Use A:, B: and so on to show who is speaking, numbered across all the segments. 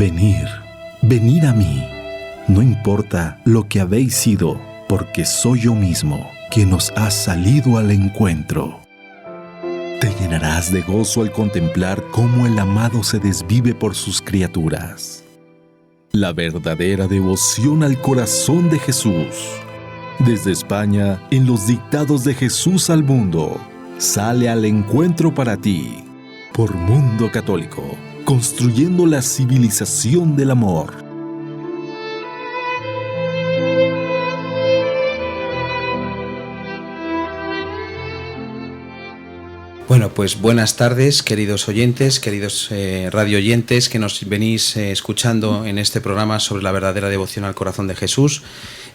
A: Venid, venid a mí, no importa lo que habéis sido, porque soy yo mismo quien os ha salido al encuentro. Te llenarás de gozo al contemplar cómo el amado se desvive por sus criaturas. La verdadera devoción al corazón de Jesús. Desde España, en los dictados de Jesús al mundo, sale al encuentro para ti, por Mundo Católico, construyendo la civilización del amor.
B: Bueno, pues buenas tardes, queridos oyentes, queridos radio oyentes que nos venís escuchando en este programa sobre la verdadera devoción al corazón de Jesús.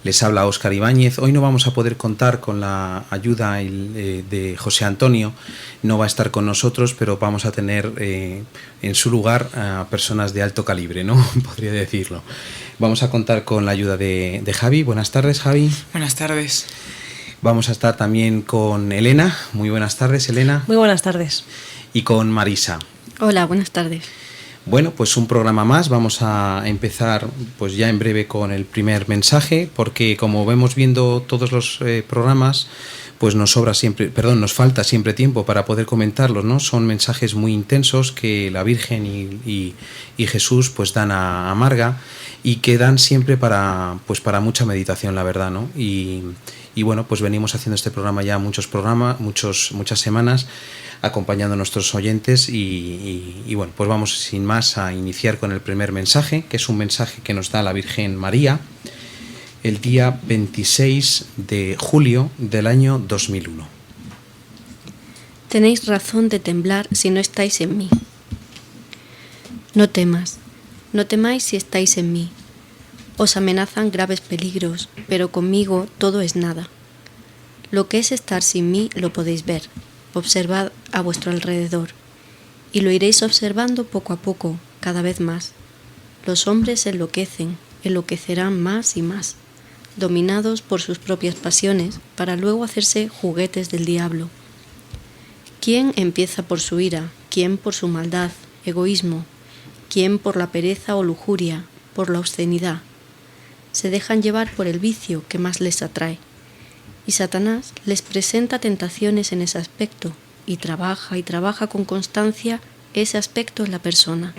B: Les habla Óscar Ibáñez. Hoy no vamos a poder contar con la ayuda de José Antonio, no va a estar con nosotros, pero vamos a tener en su lugar a personas de alto calibre, ¿no? Podría decirlo. Vamos a contar con la ayuda de Javi. Buenas tardes, Javi.
C: Buenas tardes.
B: Vamos a estar también con Elena. Muy buenas tardes, Elena.
D: Muy buenas tardes.
B: Y con Marisa.
E: Hola, buenas tardes.
B: Bueno, pues un programa más. Vamos a empezar pues ya en breve con el primer mensaje, porque como vemos viendo todos los programas, pues nos falta siempre tiempo para poder comentarlos, ¿no? Son mensajes muy intensos que la Virgen y Jesús pues dan a Marga y que dan siempre para mucha meditación, la verdad, ¿no? Y bueno, pues venimos haciendo este programa ya muchas semanas, acompañando a nuestros oyentes y bueno, pues vamos sin más a iniciar con el primer mensaje, que es un mensaje que nos da la Virgen María el día 26 de julio del año 2001.
E: Tenéis razón de temblar si no estáis en mí. No temas, no temáis si estáis en mí. Os amenazan graves peligros, pero conmigo todo es nada. Lo que es estar sin mí lo podéis ver. Observad a vuestro alrededor, y lo iréis observando poco a poco, cada vez más. Los hombres enloquecerán más y más, dominados por sus propias pasiones, para luego hacerse juguetes del diablo. ¿Quién empieza por su ira? ¿Quién por su maldad, egoísmo? ¿Quién por la pereza o lujuria, por la obscenidad? Se dejan llevar por el vicio que más les atrae. Y Satanás les presenta tentaciones en ese aspecto, y trabaja con constancia ese aspecto en la persona,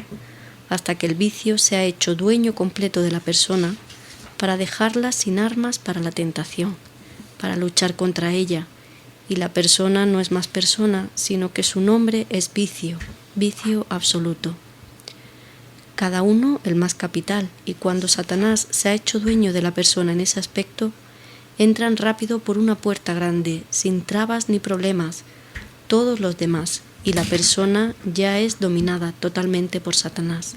E: hasta que el vicio se ha hecho dueño completo de la persona, para dejarla sin armas para la tentación, para luchar contra ella, y la persona no es más persona, sino que su nombre es vicio, vicio absoluto. Cada uno el más capital, y cuando Satanás se ha hecho dueño de la persona en ese aspecto, entran rápido por una puerta grande, sin trabas ni problemas, todos los demás, y la persona ya es dominada totalmente por Satanás.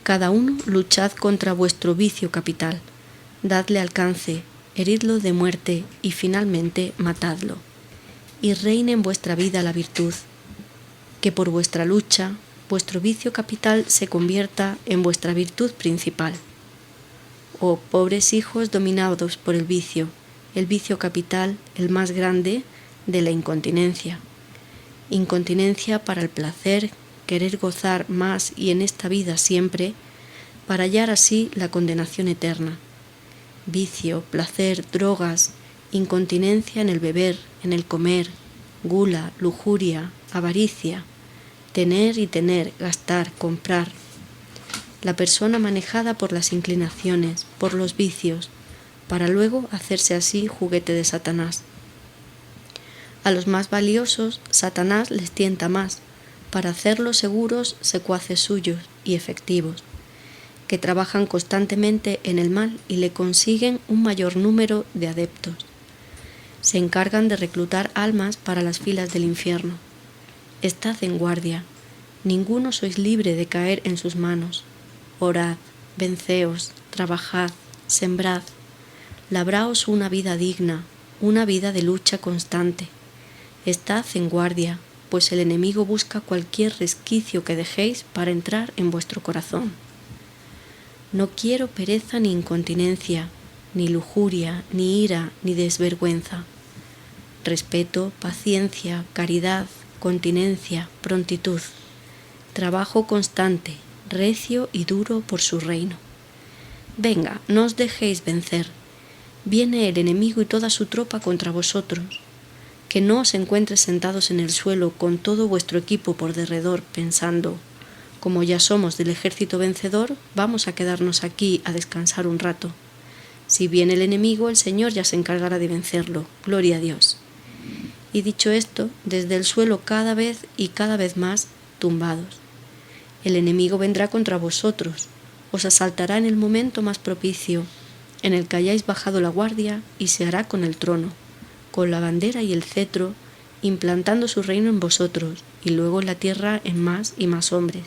E: Cada uno luchad contra vuestro vicio capital, dadle alcance, heridlo de muerte y finalmente matadlo, y reine en vuestra vida la virtud, que por vuestra lucha vuestro vicio capital se convierta en vuestra virtud principal. Oh pobres hijos dominados por el vicio capital, el más grande, de la incontinencia. Incontinencia para el placer, querer gozar más y en esta vida siempre, para hallar así la condenación eterna. Vicio, placer, drogas, incontinencia en el beber, en el comer, gula, lujuria, avaricia, tener y tener, gastar, comprar. La persona manejada por las inclinaciones, por los vicios, para luego hacerse así juguete de Satanás. A los más valiosos, Satanás les tienta más, para hacerlos seguros secuaces suyos y efectivos, que trabajan constantemente en el mal y le consiguen un mayor número de adeptos. Se encargan de reclutar almas para las filas del infierno. Estad en guardia, ninguno sois libre de caer en sus manos. Orad, venceos, trabajad, sembrad, labraos una vida digna, una vida de lucha constante. Estad en guardia, pues el enemigo busca cualquier resquicio que dejéis para entrar en vuestro corazón. No quiero pereza ni incontinencia, ni lujuria, ni ira, ni desvergüenza. Respeto, paciencia, caridad, continencia, prontitud, trabajo constante, recio y duro por su reino. Venga, no os dejéis vencer. Viene el enemigo y toda su tropa contra vosotros. Que no os encuentres sentados en el suelo con todo vuestro equipo por derredor, pensando, como ya somos del ejército vencedor, vamos a quedarnos aquí a descansar un rato. Si viene el enemigo, el Señor ya se encargará de vencerlo. Gloria a Dios. Y dicho esto, desde el suelo cada vez más tumbados. El enemigo vendrá contra vosotros, os asaltará en el momento más propicio, en el que hayáis bajado la guardia, y se hará con el trono, con la bandera y el cetro, implantando su reino en vosotros, y luego en la tierra en más y más hombres,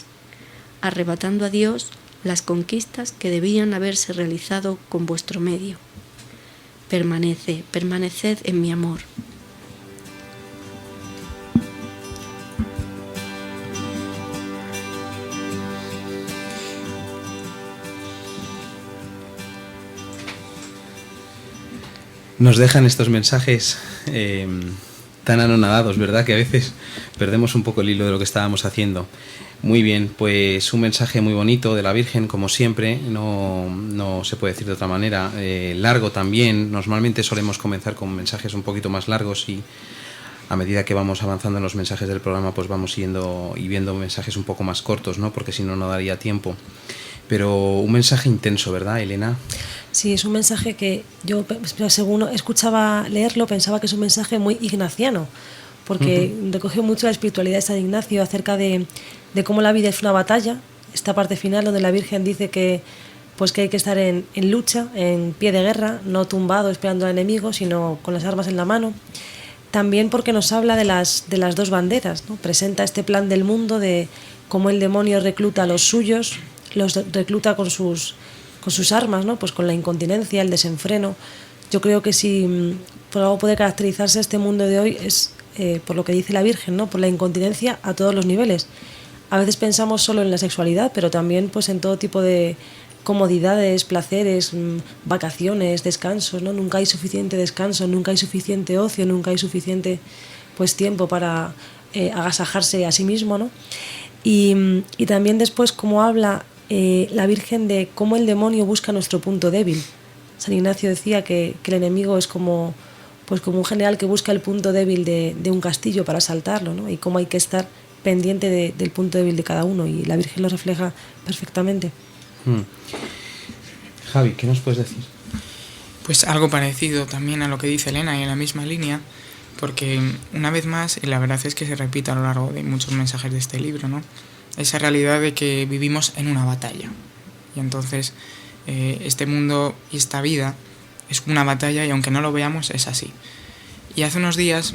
E: arrebatando a Dios las conquistas que debían haberse realizado con vuestro medio. Permaneced en mi amor.
B: Nos dejan estos mensajes tan anonadados, ¿verdad? Que a veces perdemos un poco el hilo de lo que estábamos haciendo. Muy bien, pues un mensaje muy bonito de la Virgen, como siempre, no se puede decir de otra manera. Largo también, normalmente solemos comenzar con mensajes un poquito más largos y a medida que vamos avanzando en los mensajes del programa, pues vamos yendo y viendo mensajes un poco más cortos, ¿no? Porque si no, no daría tiempo. Pero un mensaje intenso, ¿verdad, Elena?
C: Sí, es un mensaje que yo, según escuchaba leerlo, pensaba que es un mensaje muy ignaciano, porque recogió mucho la espiritualidad de San Ignacio acerca de cómo la vida es una batalla. Esta parte final donde la Virgen dice que hay que estar en lucha, en pie de guerra, no tumbado esperando al enemigo, sino con las armas en la mano. También porque nos habla de las dos banderas, ¿no? Presenta este plan del mundo de cómo el demonio recluta a los suyos, los recluta con sus armas, ¿no? Pues con la incontinencia, el desenfreno. Yo creo que si por algo puede caracterizarse este mundo de hoy es por lo que dice la Virgen, ¿no? Por la incontinencia a todos los niveles. A veces pensamos solo en la sexualidad, pero también pues en todo tipo de comodidades, placeres, vacaciones, descansos, ¿no? Nunca hay suficiente descanso, nunca hay suficiente ocio, nunca hay suficiente pues tiempo para agasajarse a sí mismo, ¿no? Y también después cómo habla la Virgen de cómo el demonio busca nuestro punto débil. San Ignacio decía que el enemigo es como un general que busca el punto débil de un castillo para asaltarlo, ¿no? Y cómo hay que estar pendiente del punto débil de cada uno, y la Virgen lo refleja perfectamente.
B: Javi, ¿qué nos puedes decir?
D: Pues algo parecido también a lo que dice Elena y en la misma línea, porque una vez más, y la verdad es que se repite a lo largo de muchos mensajes de este libro, ¿no? Esa realidad de que vivimos en una batalla. Y entonces este mundo y esta vida es una batalla, y aunque no lo veamos es así. Y hace unos días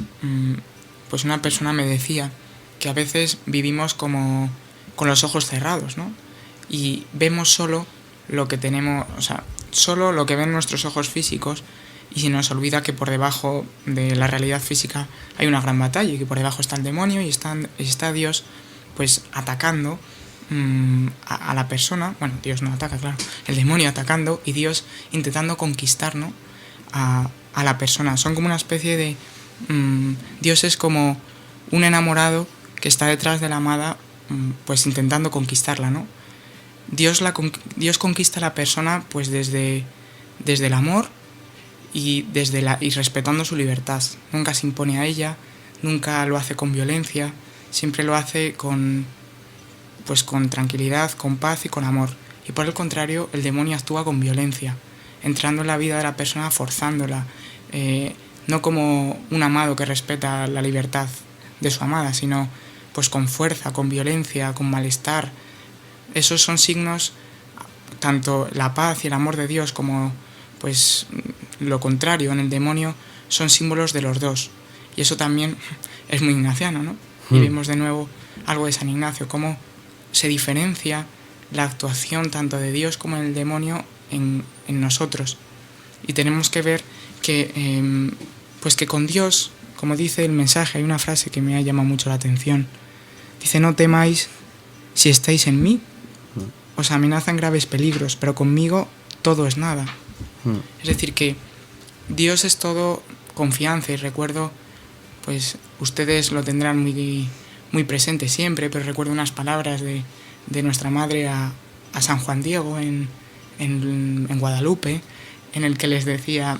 D: pues una persona me decía que a veces vivimos como con los ojos cerrados, ¿no? Y vemos solo lo que tenemos, o sea, solo lo que ven nuestros ojos físicos, y se nos olvida que por debajo de la realidad física hay una gran batalla, y que por debajo está el demonio y está Dios pues atacando a la persona. Bueno, Dios no ataca, claro, el demonio atacando y Dios intentando conquistar, ¿no? a la persona. Son como una especie de Dios es como un enamorado que está detrás de la amada, pues intentando conquistarla, ¿no? Dios conquista a la persona pues desde el amor y respetando su libertad. Nunca se impone a ella, nunca lo hace con violencia, siempre lo hace con tranquilidad, con paz y con amor. Y por el contrario, el demonio actúa con violencia, entrando en la vida de la persona, forzándola, no como un amado que respeta la libertad de su amada, sino pues con fuerza, con violencia, con malestar. Esos son signos, tanto la paz y el amor de Dios como pues lo contrario en el demonio, son símbolos de los dos. Y eso también es muy ignaciano, ¿no? Y vemos de nuevo algo de San Ignacio, cómo se diferencia la actuación tanto de Dios como del demonio en nosotros. Y tenemos que ver que, pues que con Dios, como dice el mensaje, hay una frase que me ha llamado mucho la atención. Dice: no temáis si estáis en mí, os amenazan graves peligros, pero conmigo todo es nada. Es decir, que Dios es todo confianza. Y recuerdo, pues ustedes lo tendrán muy, muy presente siempre, pero recuerdo unas palabras de de nuestra madre a San Juan Diego en Guadalupe, en el que les decía: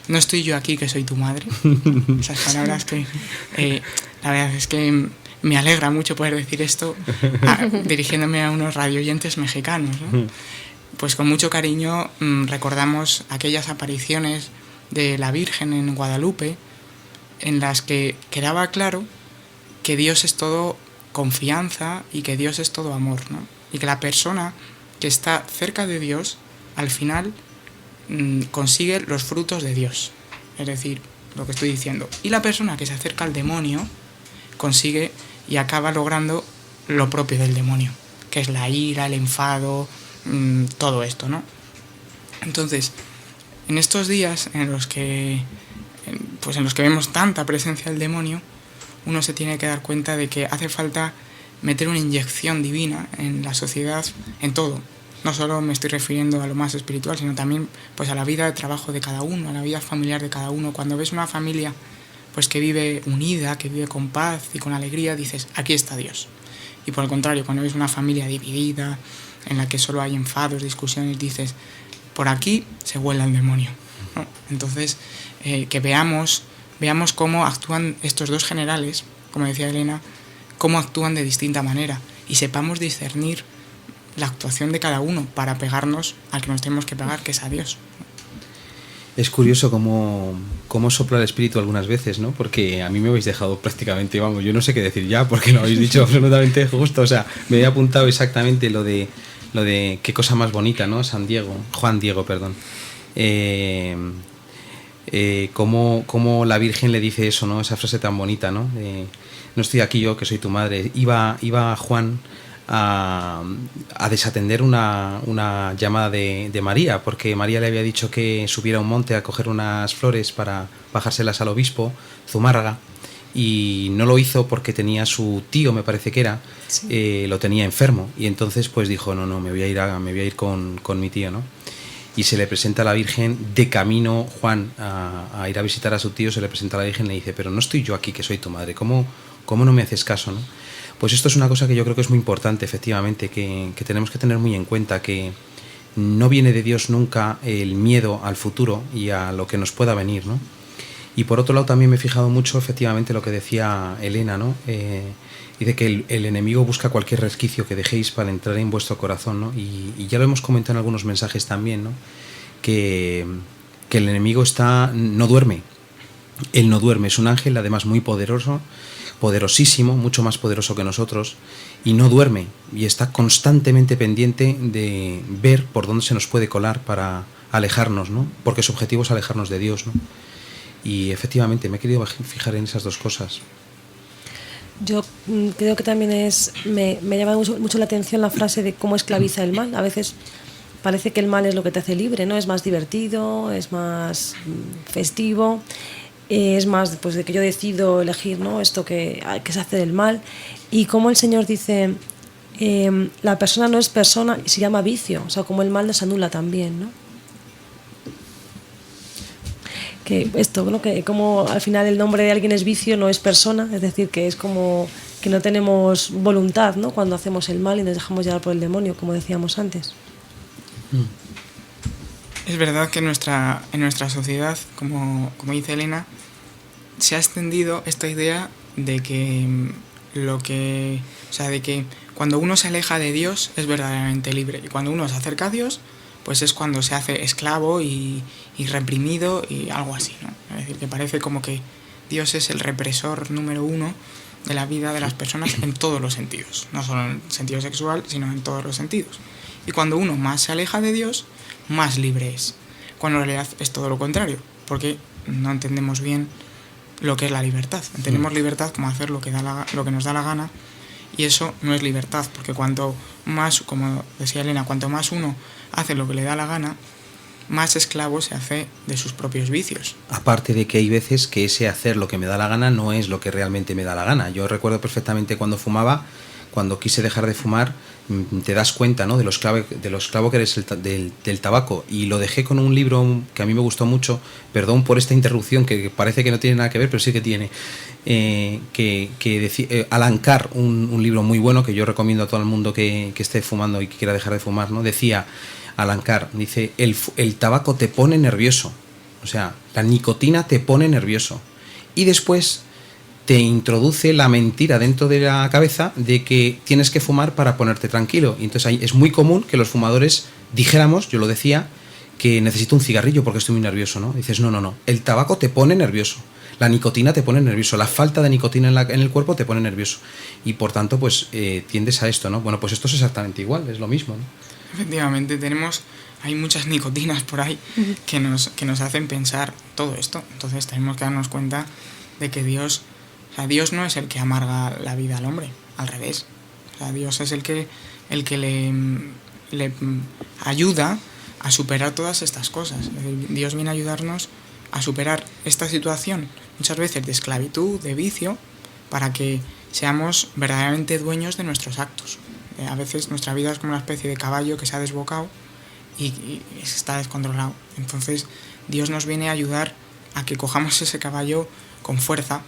D: no estoy yo aquí, que soy tu madre. Esas palabras que la verdad es que me alegra mucho poder decir esto dirigiéndome a unos radioyentes mexicanos, ¿no? Pues con mucho cariño recordamos aquellas apariciones de la Virgen en Guadalupe, en las que quedaba claro que Dios es todo confianza y que Dios es todo amor, ¿no? Y que la persona que está cerca de Dios, al final consigue los frutos de Dios. Es decir, lo que estoy diciendo. Y la persona que se acerca al demonio consigue y acaba logrando lo propio del demonio, que es la ira, el enfado, todo esto, ¿no? Entonces, en estos días en los que vemos tanta presencia del demonio, uno se tiene que dar cuenta de que hace falta meter una inyección divina en la sociedad, en todo. No solo me estoy refiriendo a lo más espiritual, sino también pues a la vida de trabajo de cada uno, a la vida familiar de cada uno. Cuando ves una familia pues que vive unida, que vive con paz y con alegría, dices: aquí está Dios. Y por el contrario, cuando ves una familia dividida, en la que solo hay enfados, discusiones, dices: por aquí se huela el demonio, ¿no? Entonces, que veamos cómo actúan estos dos generales, como decía Elena, cómo actúan de distinta manera, y sepamos discernir la actuación de cada uno para pegarnos al que nos tenemos que pegar, que es a Dios.
B: Es curioso cómo sopla el espíritu algunas veces, ¿no? Porque a mí me habéis dejado prácticamente, vamos, yo no sé qué decir ya, porque lo habéis dicho absolutamente justo. O sea, me había apuntado exactamente lo de qué cosa más bonita, ¿no? Juan Diego, perdón. Cómo la Virgen le dice eso, ¿no? Esa frase tan bonita, ¿no? No estoy aquí yo, que soy tu madre. Iba Juan a desatender una llamada de María, porque María le había dicho que subiera a un monte a coger unas flores para bajárselas al obispo Zumárraga, y no lo hizo porque tenía su tío, me parece que era, sí. Lo tenía enfermo, y entonces pues dijo: no, me voy a ir con mi tío, ¿no? Y se le presenta a la Virgen de camino. Juan a ir a visitar a su tío, se le presenta a la Virgen y le dice: pero no estoy yo aquí, que soy tu madre, ¿cómo no me haces caso, ¿no? Pues esto es una cosa que yo creo que es muy importante, efectivamente, que tenemos que tener muy en cuenta, que no viene de Dios nunca el miedo al futuro y a lo que nos pueda venir, ¿no? Y por otro lado también me he fijado mucho, efectivamente, lo que decía Elena, ¿no? Dice que el enemigo busca cualquier resquicio que dejéis para entrar en vuestro corazón, ¿no? Y ya lo hemos comentado en algunos mensajes también, ¿no? Que el enemigo no duerme. Él no duerme, es un ángel, además muy poderosísimo, mucho más poderoso que nosotros, y no duerme, y está constantemente pendiente de ver por dónde se nos puede colar para alejarnos, ¿no? Porque su objetivo es alejarnos de Dios, ¿no? Y efectivamente me he querido fijar en esas dos cosas.
C: Yo creo que también me llama mucho la atención la frase de cómo esclaviza el mal. A veces parece que el mal es lo que te hace libre, ¿no? Es más divertido, es más festivo, es más pues de que yo decido elegir, ¿no? Esto que se hace del mal. Y como el Señor dice, la persona no es persona, se llama vicio. O sea, como el mal nos anula también, ¿no? Que esto, ¿no? Que como al final el nombre de alguien es vicio, no es persona, es decir, que es como que no tenemos voluntad, ¿no? Cuando hacemos el mal y nos dejamos llevar por el demonio, como decíamos antes.
D: Es verdad que en nuestra sociedad, como dice Elena, se ha extendido esta idea de que de que cuando uno se aleja de Dios es verdaderamente libre, y cuando uno se acerca a Dios, pues es cuando se hace esclavo y reprimido y algo así, ¿no? Es decir, que parece como que Dios es el represor número uno de la vida de las personas en todos los sentidos, no solo en el sentido sexual, sino en todos los sentidos. Y cuando uno más se aleja de Dios, más libre es, cuando en realidad es todo lo contrario, porque no entendemos bien lo que es la libertad. Entendemos libertad como hacer lo que nos da la gana, y eso no es libertad, porque cuanto más, como decía Elena, cuanto más uno hace lo que le da la gana, más esclavo se hace de sus propios vicios.
B: Aparte de que hay veces que ese hacer lo que me da la gana no es lo que realmente me da la gana. Yo recuerdo perfectamente cuando fumaba cuando quise dejar de fumar, te das cuenta, ¿no?, de lo esclavo que eres del tabaco. Y lo dejé con un libro que a mí me gustó mucho, perdón por esta interrupción que parece que no tiene nada que ver, pero sí que tiene, Alan Carr, un libro muy bueno que yo recomiendo a todo el mundo que esté fumando y que quiera dejar de fumar, ¿no? Decía Alan Carr, dice, el tabaco te pone nervioso, o sea, la nicotina te pone nervioso, y después te introduce la mentira dentro de la cabeza de que tienes que fumar para ponerte tranquilo. Y entonces ahí es muy común que los fumadores dijéramos, yo lo decía, que necesito un cigarrillo porque estoy muy nervioso, ¿no? Y dices, no, el tabaco te pone nervioso, la nicotina te pone nervioso, la falta de nicotina en el cuerpo te pone nervioso, y por tanto pues tiendes a esto, ¿no? Bueno, pues esto es exactamente igual, es lo mismo, ¿no?
D: Efectivamente, hay muchas nicotinas por ahí que nos hacen pensar todo esto. Entonces tenemos que darnos cuenta de que Dios no es el que amarga la vida al hombre, al revés. O sea, Dios es el que le ayuda a superar todas estas cosas. Es decir, Dios viene a ayudarnos a superar esta situación, muchas veces de esclavitud, de vicio, para que seamos verdaderamente dueños de nuestros actos. A veces nuestra vida es como una especie de caballo que se ha desbocado y está descontrolado. Entonces Dios nos viene a ayudar a que cojamos ese caballo con fuerza,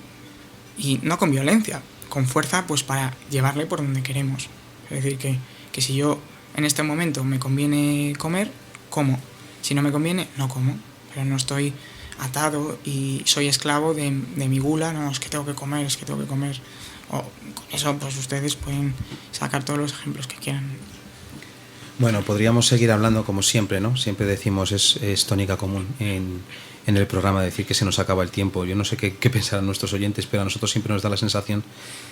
D: y no con violencia, con fuerza, pues para llevarle por donde queremos. Es decir, que si yo en este momento me conviene comer, como. Si no me conviene, no como. Pero no estoy atado y soy esclavo de mi gula, no, es que tengo que comer. O con eso pues ustedes pueden sacar todos los ejemplos que quieran.
B: Bueno, podríamos seguir hablando como siempre, ¿no? Siempre decimos, es tónica común en el programa decir que se nos acaba el tiempo. Yo no sé qué pensarán nuestros oyentes, pero a nosotros siempre nos da la sensación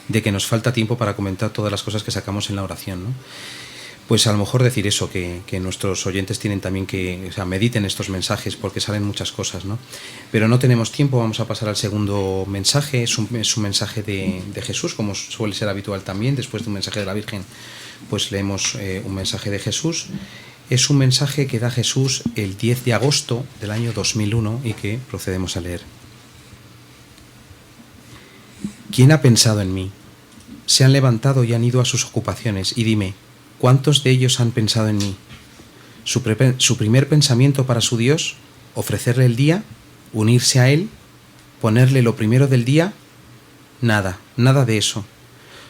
B: de que nos falta tiempo para comentar todas las cosas que sacamos en la oración, ¿no? Pues a lo mejor decir eso, que nuestros oyentes tienen también que, o sea, mediten estos mensajes, porque salen muchas cosas, ¿no? Pero no tenemos tiempo, vamos a pasar al segundo mensaje. Es un mensaje de Jesús, como suele ser habitual también. Después de un mensaje de la Virgen, pues leemos un mensaje de Jesús. Es un mensaje que da Jesús el 10 de agosto del año 2001 y que procedemos a leer. ¿Quién ha pensado en mí? Se han levantado y han ido a sus ocupaciones, y dime, ¿cuántos de ellos han pensado en mí? Su primer pensamiento para su Dios, ofrecerle el día, unirse a Él, ponerle lo primero del día, nada de eso.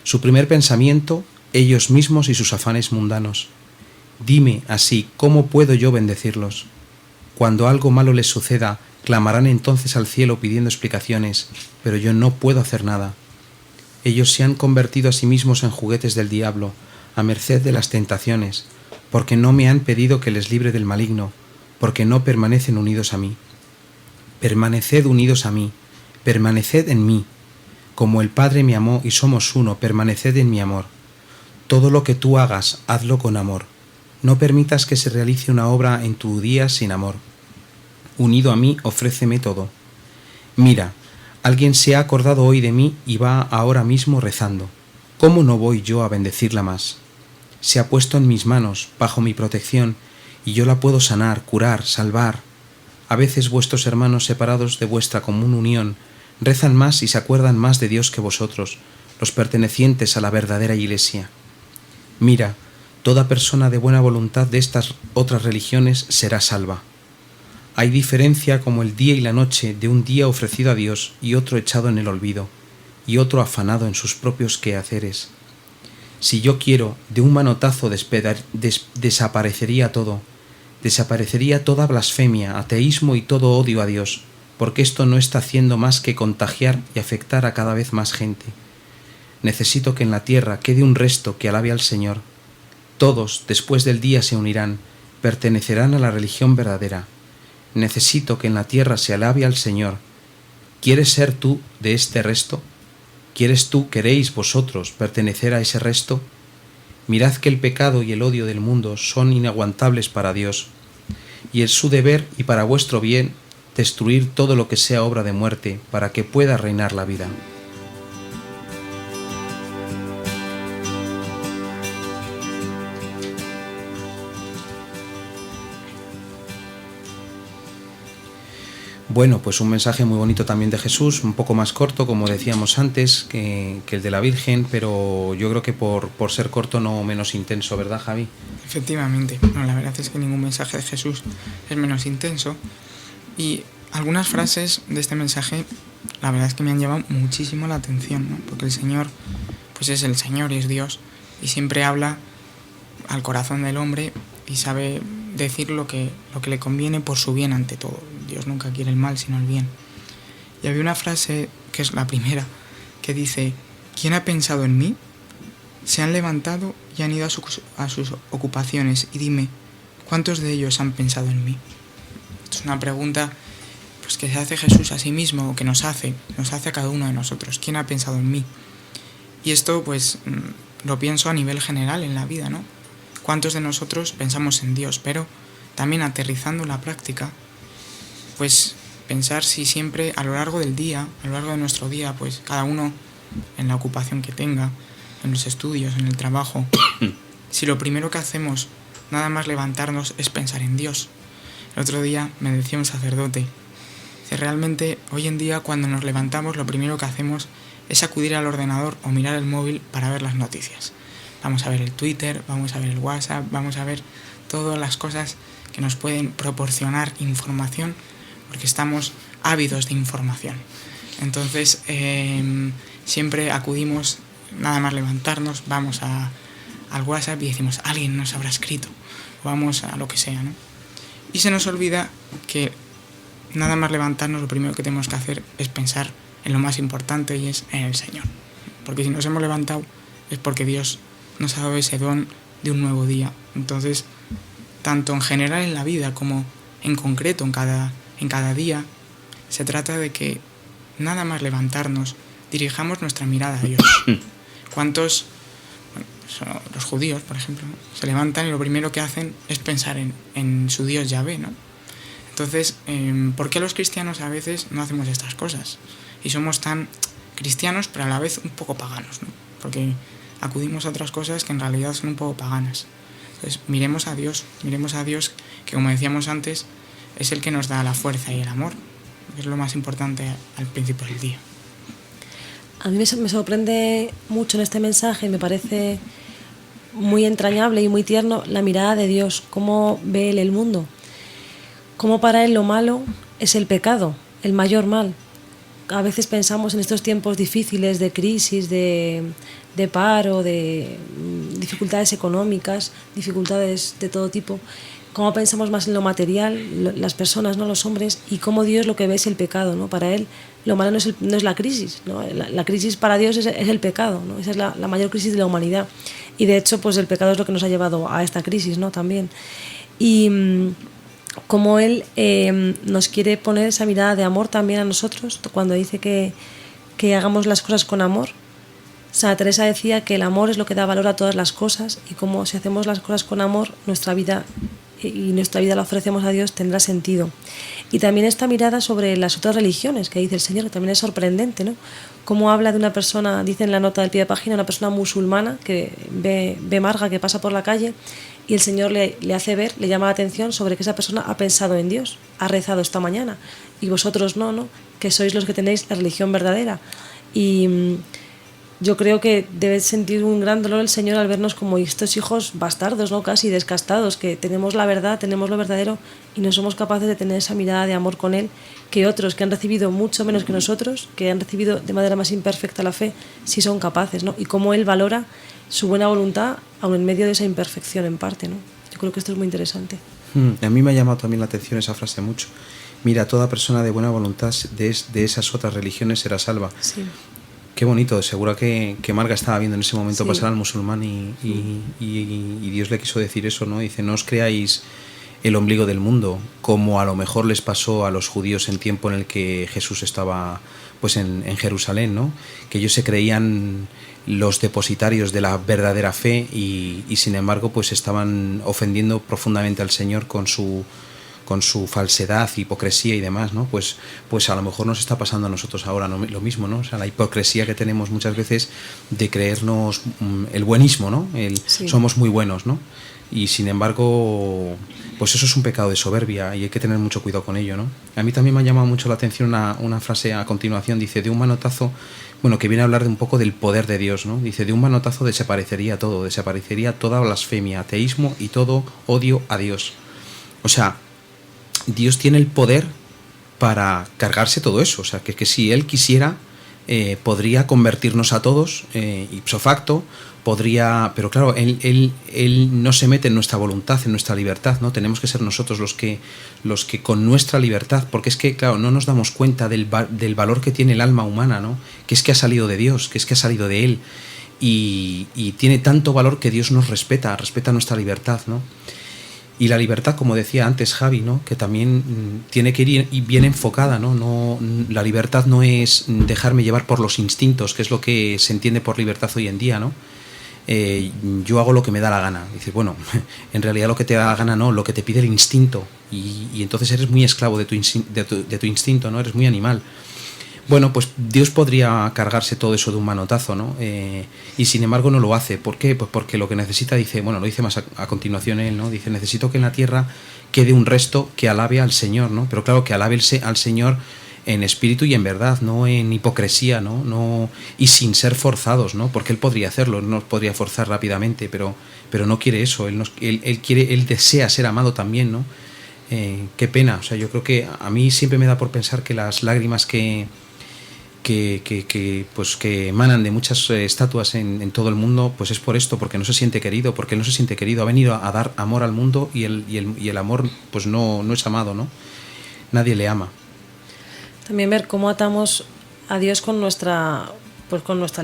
B: Su primer pensamiento, ellos mismos y sus afanes mundanos. Dime así, ¿cómo puedo yo bendecirlos? Cuando algo malo les suceda, clamarán entonces al cielo pidiendo explicaciones, pero yo no puedo hacer nada. Ellos se han convertido a sí mismos en juguetes del diablo, a merced de las tentaciones, porque no me han pedido que les libre del maligno, porque no permanecen unidos a mí. Permaneced unidos a mí, permaneced en mí. Como el Padre me amó y somos uno, permaneced en mi amor. Todo lo que tú hagas, hazlo con amor. No permitas que se realice una obra en tu día sin amor. Unido a mí, ofréceme todo. Mira, alguien se ha acordado hoy de mí y va ahora mismo rezando. ¿Cómo no voy yo a bendecirla más? Se ha puesto en mis manos, bajo mi protección, y yo la puedo sanar, curar, salvar. A veces vuestros hermanos separados de vuestra común unión rezan más y se acuerdan más de Dios que vosotros, los pertenecientes a la verdadera Iglesia. Mira, toda persona de buena voluntad de estas otras religiones será salva. Hay diferencia como el día y la noche de un día ofrecido a Dios y otro echado en el olvido, y otro afanado en sus propios quehaceres. Si yo quiero, de un manotazo desaparecería todo, desaparecería toda blasfemia, ateísmo y todo odio a Dios, porque esto no está haciendo más que contagiar y afectar a cada vez más gente. Necesito que en la tierra quede un resto que alabe al Señor. Todos, después del día, se unirán, pertenecerán a la religión verdadera. Necesito que en la tierra se alabe al Señor. ¿Quieres ser tú de este resto? ¿Queréis vosotros pertenecer a ese resto? Mirad que el pecado y el odio del mundo son inaguantables para Dios, y es su deber y para vuestro bien destruir todo lo que sea obra de muerte para que pueda reinar la vida. Bueno, pues un mensaje muy bonito también de Jesús, un poco más corto, como decíamos antes, que el de la Virgen, pero yo creo que por ser corto no menos intenso, ¿verdad, Javi?
D: Efectivamente, no, la verdad es que ningún mensaje de Jesús es menos intenso. Y algunas frases de este mensaje, la verdad es que me han llamado muchísimo la atención, ¿no? Porque el Señor, pues es el Señor y es Dios, y siempre habla al corazón del hombre y sabe decir lo que le conviene por su bien ante todo. Dios nunca quiere el mal, sino el bien. Y había una frase, que es la primera, que dice: ¿quién ha pensado en mí? Se han levantado y han ido a sus ocupaciones, y dime, ¿cuántos de ellos han pensado en mí? Es una pregunta pues que se hace Jesús a sí mismo, o que nos hace a cada uno de nosotros. ¿Quién ha pensado en mí? Y esto pues lo pienso a nivel general en la vida, ¿no? ¿Cuántos de nosotros pensamos en Dios? Pero también aterrizando en la práctica, pues pensar si siempre a lo largo del día, a lo largo de nuestro día, pues cada uno en la ocupación que tenga, en los estudios, en el trabajo, si lo primero que hacemos, nada más levantarnos, es pensar en Dios. El otro día me decía un sacerdote que realmente hoy en día cuando nos levantamos lo primero que hacemos es acudir al ordenador o mirar el móvil para ver las noticias. Vamos a ver el Twitter, vamos a ver el WhatsApp, vamos a ver todas las cosas que nos pueden proporcionar información, porque estamos ávidos de información. Entonces siempre acudimos, nada más levantarnos, vamos al WhatsApp y decimos, alguien nos habrá escrito, o vamos a lo que sea, ¿no? Y se nos olvida que nada más levantarnos lo primero que tenemos que hacer es pensar en lo más importante, y es en el Señor. Porque si nos hemos levantado es porque Dios nos ha dado ese don de un nuevo día. Entonces, tanto en general en la vida como en concreto en cada día, se trata de que nada más levantarnos dirijamos nuestra mirada a Dios. ¿Cuántos, los judíos, por ejemplo, ¿no? Se levantan y lo primero que hacen es pensar en su Dios Yahvé, ¿no? Entonces, ¿por qué los cristianos a veces no hacemos estas cosas? Y somos tan cristianos, pero a la vez un poco paganos, ¿no? Porque acudimos a otras cosas que en realidad son un poco paganas. Entonces, miremos a Dios, que como decíamos antes, es el que nos da la fuerza y el amor, que es lo más importante al principio del día.
C: A mí me sorprende mucho en este mensaje, me parece muy entrañable y muy tierno la mirada de Dios, cómo ve Él el mundo, cómo para Él lo malo es el pecado, el mayor mal. A veces pensamos en estos tiempos difíciles de crisis, de paro, de dificultades económicas, dificultades de todo tipo, cómo pensamos más en lo material, las personas, ¿no? Los hombres, y cómo Dios lo que ve es el pecado, ¿no? Para Él lo malo no es la crisis, ¿no? La crisis para Dios es el pecado, ¿no? Esa es la mayor crisis de la humanidad, y de hecho pues el pecado es lo que nos ha llevado a esta crisis, ¿no? También. Y como Él nos quiere poner esa mirada de amor también a nosotros, cuando dice que hagamos las cosas con amor. Santa Teresa decía que el amor es lo que da valor a todas las cosas, y como si hacemos las cosas con amor, nuestra vida la ofrecemos a Dios, tendrá sentido. Y también esta mirada sobre las otras religiones que dice el Señor, que también es sorprendente, ¿no? Cómo habla de una persona, dice en la nota del pie de página, una persona musulmana que ve Marga, que pasa por la calle, y el Señor le hace ver, le llama la atención sobre que esa persona ha pensado en Dios, ha rezado esta mañana, y vosotros no, que sois los que tenéis la religión verdadera. Y yo creo que debe sentir un gran dolor el Señor al vernos como estos hijos bastardos, ¿no? Casi descastados, que tenemos la verdad, tenemos lo verdadero, y no somos capaces de tener esa mirada de amor con Él, que otros que han recibido mucho menos que nosotros, que han recibido de manera más imperfecta la fe, sí son capaces, ¿no? Y cómo Él valora su buena voluntad aun en medio de esa imperfección en parte, ¿no? Yo creo que esto es muy interesante.
B: A mí me ha llamado también la atención esa frase mucho. Mira, toda persona de buena voluntad de esas otras religiones será salva.
C: Sí.
B: Qué bonito, seguro que Marga estaba viendo en ese momento, sí, pasar al musulmán y Dios le quiso decir eso, ¿no? Dice, no os creáis el ombligo del mundo, como a lo mejor les pasó a los judíos en tiempo en el que Jesús estaba pues en Jerusalén, ¿no? Que ellos se creían los depositarios de la verdadera fe y sin embargo pues estaban ofendiendo profundamente al Señor con su falsedad, hipocresía y demás, ¿no? Pues a lo mejor nos está pasando a nosotros ahora, ¿no? Lo mismo, ¿no? O sea, la hipocresía que tenemos muchas veces de creernos el buenismo, ¿no?
C: Sí.
B: Somos muy buenos, ¿no? y sin embargo, pues eso es un pecado de soberbia y hay que tener mucho cuidado con ello, ¿no? A mí también me ha llamado mucho la atención una frase a continuación, dice, de un manotazo, bueno, que viene a hablar de un poco del poder de Dios, ¿no? Dice, de un manotazo desaparecería todo, desaparecería toda blasfemia, ateísmo y todo odio a Dios. O sea, Dios tiene el poder para cargarse todo eso, o sea, que si Él quisiera, podría convertirnos a todos, ipso facto, podría, pero claro, él no se mete en nuestra voluntad, en nuestra libertad, ¿no? Tenemos que ser nosotros los que con nuestra libertad, porque es que, claro, no nos damos cuenta del valor que tiene el alma humana, ¿no? Que es que ha salido de Dios, que es que ha salido de Él, y tiene tanto valor que Dios nos respeta nuestra libertad, ¿no? Y la libertad, como decía antes Javi, ¿no? Que también tiene que ir bien enfocada, ¿no? La libertad no es dejarme llevar por los instintos, que es lo que se entiende por libertad hoy en día, ¿no? Yo hago lo que me da la gana. Dice, bueno, en realidad lo que te da la gana no, lo que te pide el instinto. Y entonces eres muy esclavo de tu instinto, ¿no? Eres muy animal. Bueno, pues Dios podría cargarse todo eso de un manotazo, ¿no? Y sin embargo no lo hace. ¿Por qué? Pues porque lo que necesita, dice, bueno, lo dice más a continuación él, ¿no? Dice, necesito que en la tierra quede un resto que alabe al Señor, ¿no? Pero claro, que alabe al Señor en espíritu y en verdad, no en hipocresía, ¿no? Y sin ser forzados, ¿no? Porque él podría hacerlo, él nos podría forzar rápidamente, pero no quiere eso, él desea ser amado también, ¿no? Qué pena, o sea, yo creo que a mí siempre me da por pensar que las lágrimas que emanan de muchas estatuas en todo el mundo, pues es por esto, porque no se siente querido, porque él no se siente querido, ha venido a dar amor al mundo y el amor pues no es amado, ¿no? Nadie le ama.
C: También ver cómo atamos a Dios con nuestra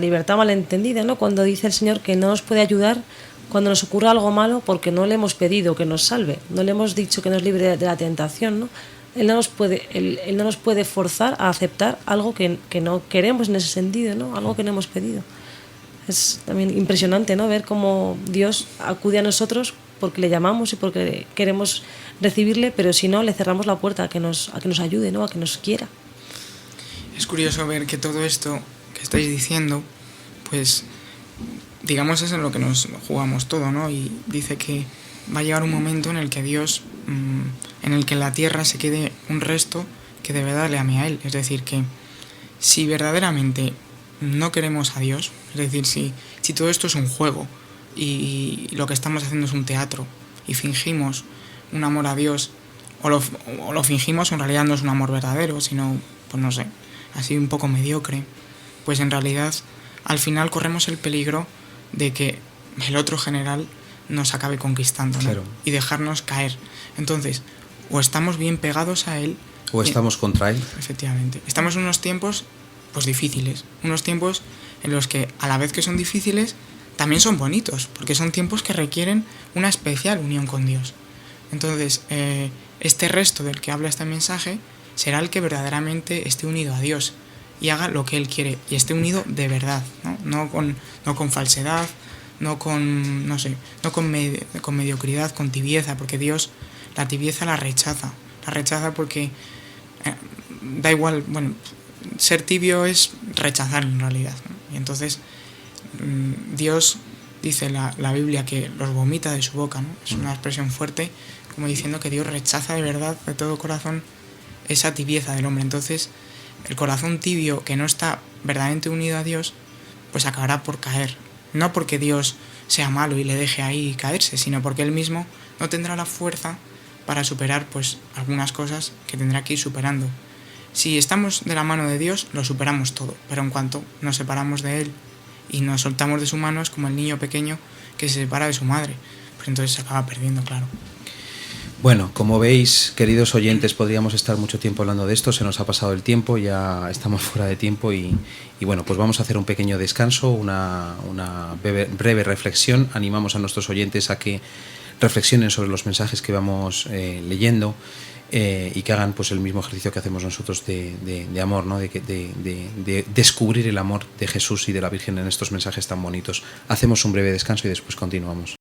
C: libertad malentendida, ¿no? Cuando dice el Señor que no nos puede ayudar cuando nos ocurra algo malo porque no le hemos pedido que nos salve, no le hemos dicho que nos libre de la tentación, ¿no? Él no nos puede forzar a aceptar algo que no queremos en ese sentido, ¿no? Algo que no hemos pedido. Es también impresionante, ¿no? Ver cómo Dios acude a nosotros porque le llamamos y porque queremos recibirle, pero si no, le cerramos la puerta a que nos ayude, ¿no? A que nos quiera.
D: Es curioso ver que todo esto que estáis diciendo, pues, digamos, es en lo que nos jugamos todo, ¿no? Y dice que va a llegar un momento en el que Dios, en el que en la tierra se quede un resto que de verdad le ame a Él. Es decir, que si verdaderamente no queremos a Dios, es decir, si todo esto es un juego y lo que estamos haciendo es un teatro y fingimos un amor a Dios, o lo fingimos, en realidad no es un amor verdadero, sino, pues no sé, así un poco mediocre, pues en realidad al final corremos el peligro de que el otro general nos acabe conquistando, ¿no?
B: Claro.
D: Y dejarnos caer. Entonces, o estamos bien pegados a él,
B: o estamos contra él.
D: Efectivamente. Estamos en unos tiempos pues difíciles, unos tiempos en los que a la vez que son difíciles también son bonitos, porque son tiempos que requieren una especial unión con Dios. Entonces, este resto del que habla este mensaje será el que verdaderamente esté unido a Dios y haga lo que Él quiere y esté unido de verdad, no con falsedad, no con mediocridad, con tibieza, porque Dios la tibieza la rechaza porque da igual, bueno, ser tibio es rechazar en realidad, ¿no? Y entonces Dios dice la Biblia que los vomita de su boca, ¿no? Es una expresión fuerte, como diciendo que Dios rechaza de verdad, de todo corazón, esa tibieza del hombre. Entonces, el corazón tibio que no está verdaderamente unido a Dios, pues acabará por caer. No porque Dios sea malo y le deje ahí caerse, sino porque Él mismo no tendrá la fuerza para superar pues algunas cosas que tendrá que ir superando. Si estamos de la mano de Dios, lo superamos todo, pero en cuanto nos separamos de Él y nos soltamos de su mano, es como el niño pequeño que se separa de su madre, pues entonces se acaba perdiendo, claro.
B: Bueno, como veis, queridos oyentes, podríamos estar mucho tiempo hablando de esto, se nos ha pasado el tiempo, ya estamos fuera de tiempo y bueno, pues vamos a hacer un pequeño descanso, una breve reflexión. Animamos a nuestros oyentes a que reflexionen sobre los mensajes que vamos leyendo y que hagan pues el mismo ejercicio que hacemos nosotros de amor, ¿no? de descubrir el amor de Jesús y de la Virgen en estos mensajes tan bonitos. Hacemos un breve descanso y después continuamos.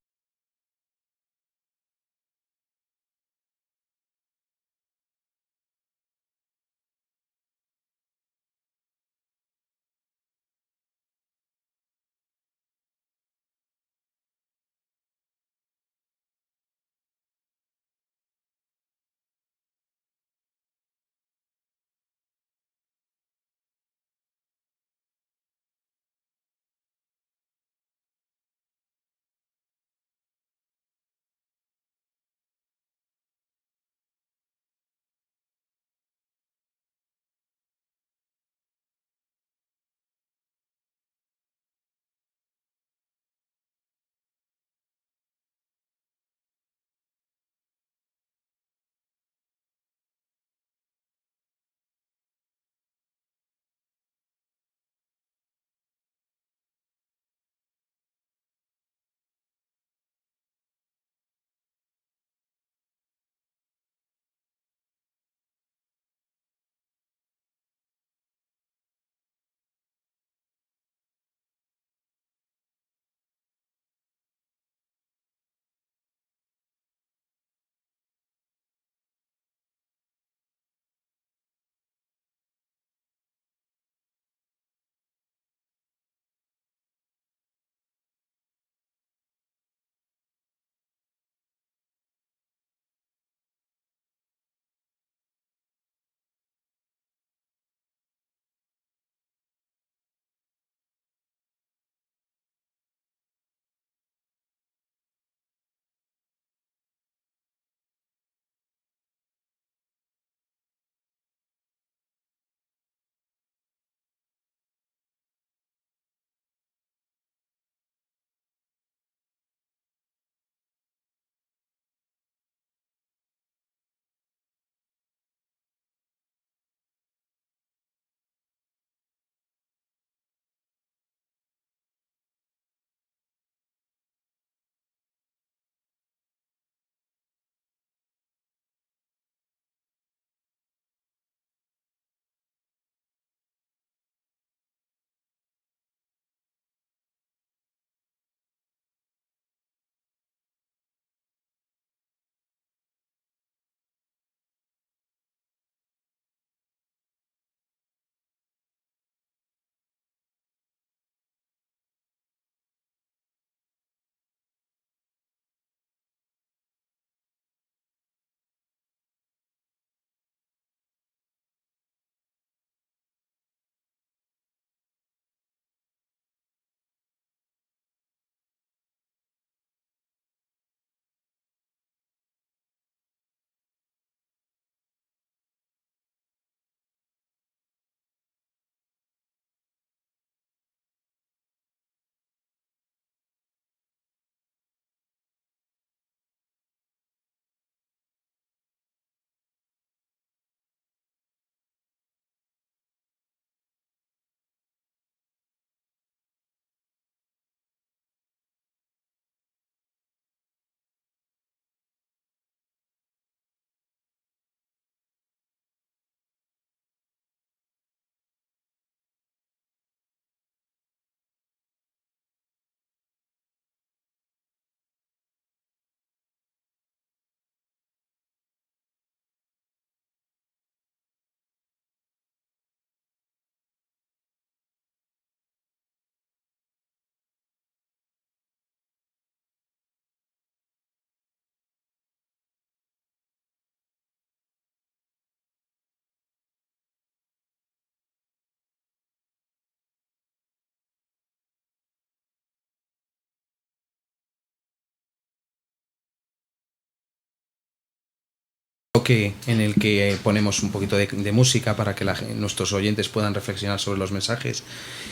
B: bloque en el que ponemos un poquito de música para que nuestros oyentes puedan reflexionar sobre los mensajes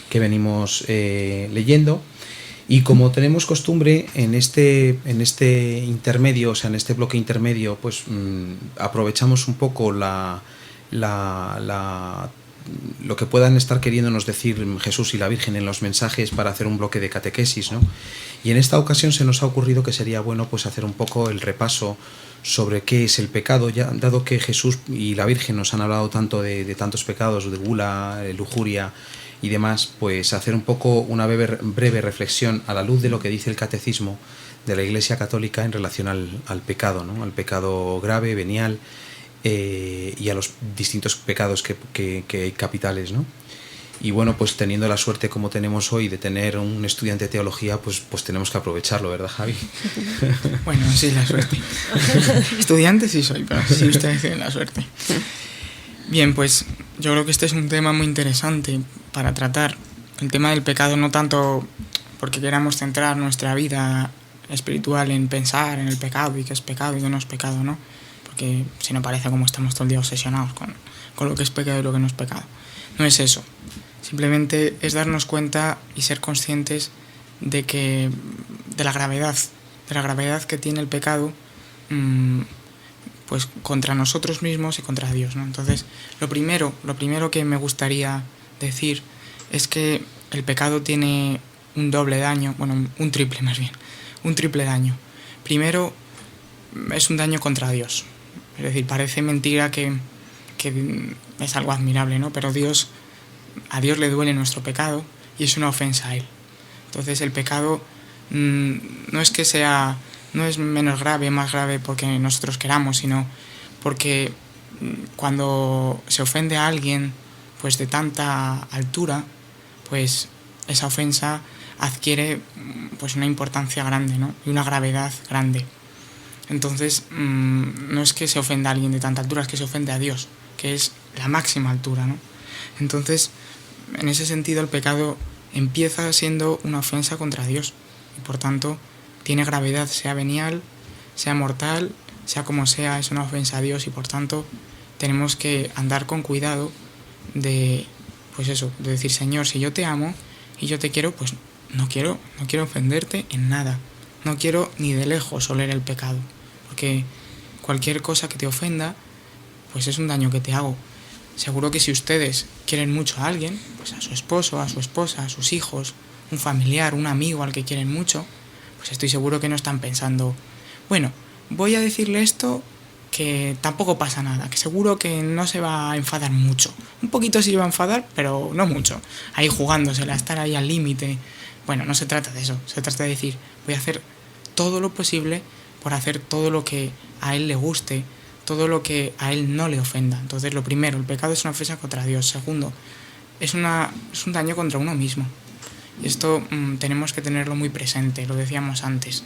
B: que venimos leyendo. Y como tenemos costumbre en este intermedio, o sea, en este bloque intermedio, pues aprovechamos un poco lo que puedan estar queriéndonos decir Jesús y la Virgen en los mensajes para hacer un bloque de catequesis, ¿no? Y en esta ocasión se nos ha ocurrido que sería bueno pues hacer un poco el repaso sobre qué es el pecado, ya dado que Jesús y la Virgen nos han hablado tanto de tantos pecados, de gula, de lujuria y demás, pues hacer un poco una breve reflexión a la luz de lo que dice el catecismo de la Iglesia Católica en relación al pecado, ¿no? Al pecado grave, venial, y a los distintos pecados que hay capitales, ¿no? Y bueno, pues teniendo la suerte como tenemos hoy de tener un estudiante de teología, pues tenemos que aprovecharlo, ¿verdad, Javi?
D: Bueno, sí, la suerte. Estudiante sí soy, pero sí ustedes tienen la suerte. Bien, pues yo creo que este es un tema muy interesante para tratar. El tema del pecado, no tanto porque queramos centrar nuestra vida espiritual en pensar en el pecado y qué es pecado y qué no es pecado, ¿no? Porque si no parece como estamos todo el día obsesionados con lo que es pecado y lo que no es pecado. No es eso. Simplemente es darnos cuenta y ser conscientes de la gravedad que tiene el pecado, pues contra nosotros mismos y contra Dios, ¿no? Entonces, lo primero que me gustaría decir es que el pecado tiene un doble daño, bueno, un triple daño. Primero, es un daño contra Dios. Es decir, parece mentira que es algo admirable, ¿no? Pero a Dios le duele nuestro pecado y es una ofensa a Él. Entonces el pecado no es menos grave, más grave porque nosotros queramos, sino porque cuando se ofende a alguien pues de tanta altura, pues esa ofensa adquiere pues una importancia grande, ¿no? Y una gravedad grande. Entonces no es que se ofenda a alguien de tanta altura, es que se ofende a Dios, que es la máxima altura, ¿no? Entonces, en ese sentido, el pecado empieza siendo una ofensa contra Dios y por tanto tiene gravedad, sea venial, sea mortal, sea como sea, es una ofensa a Dios y por tanto tenemos que andar con cuidado de decir, Señor, si yo te amo y yo te quiero, pues no quiero ofenderte en nada, no quiero ni de lejos oler el pecado, porque cualquier cosa que te ofenda, pues es un daño que te hago. Seguro que si ustedes quieren mucho a alguien, pues a su esposo, a su esposa, a sus hijos, un familiar, un amigo al que quieren mucho, pues estoy seguro que no están pensando, bueno, voy a decirle esto que tampoco pasa nada, que seguro que no se va a enfadar mucho. Un poquito sí va a enfadar, pero no mucho. Ahí jugándosela, estar ahí al límite. Bueno, no se trata de eso, se trata de decir, voy a hacer todo lo posible por hacer todo lo que a él le guste, todo lo que a él no le ofenda. Entonces, lo primero, el pecado es una ofensa contra Dios. Segundo, es un daño contra uno mismo. Y esto tenemos que tenerlo muy presente, lo decíamos antes.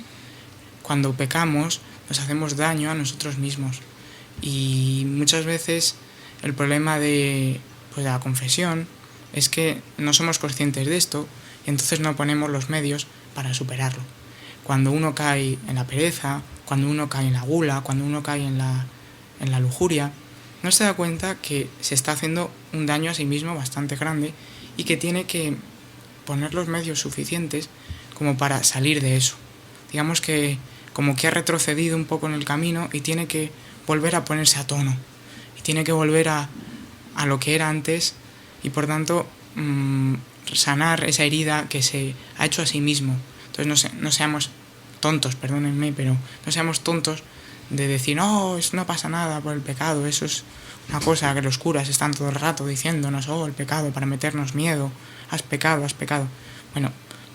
D: Cuando pecamos, nos hacemos daño a nosotros mismos. Y muchas veces el problema de la confesión es que no somos conscientes de esto y entonces no ponemos los medios para superarlo. Cuando uno cae en la pereza, cuando uno cae en la gula, cuando uno cae en la lujuria, no se da cuenta que se está haciendo un daño a sí mismo bastante grande y que tiene que poner los medios suficientes como para salir de eso. Digamos que como que ha retrocedido un poco en el camino y tiene que volver a ponerse a tono y tiene que volver a lo que era antes y por tanto sanar esa herida que se ha hecho a sí mismo. Entonces no seamos tontos, perdónenme, pero no seamos tontos de decir, no, eso no pasa nada por el pecado, eso es una cosa que los curas están todo el rato diciéndonos, el pecado, para meternos miedo, has pecado. Bueno,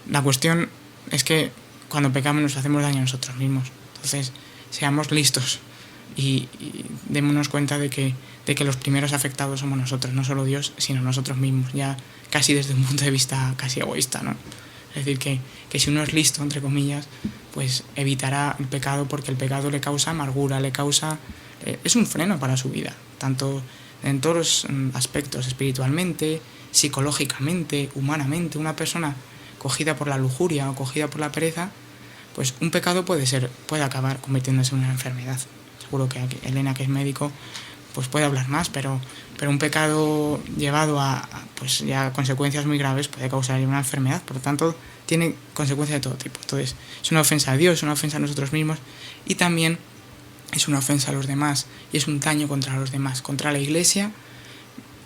D: la cuestión es que cuando pecamos nos hacemos daño a nosotros mismos. Entonces, seamos listos y démonos cuenta de que los primeros afectados somos nosotros, no solo Dios, sino nosotros mismos, ya casi desde un punto de vista casi egoísta, ¿no? Es decir, que si uno es listo, entre comillas, pues evitará el pecado porque el pecado le causa amargura, es un freno para su vida, tanto en todos los aspectos, espiritualmente, psicológicamente, humanamente. Una persona cogida por la lujuria o cogida por la pereza, pues un pecado puede acabar convirtiéndose en una enfermedad. seguro que Elena, que es médico, pues puede hablar más, pero un pecado llevado a pues ya consecuencias muy graves puede causar una enfermedad, por lo tanto tiene consecuencias de todo tipo. Entonces es una ofensa a Dios, es una ofensa a nosotros mismos y también es una ofensa a los demás y es un daño contra los demás, contra la Iglesia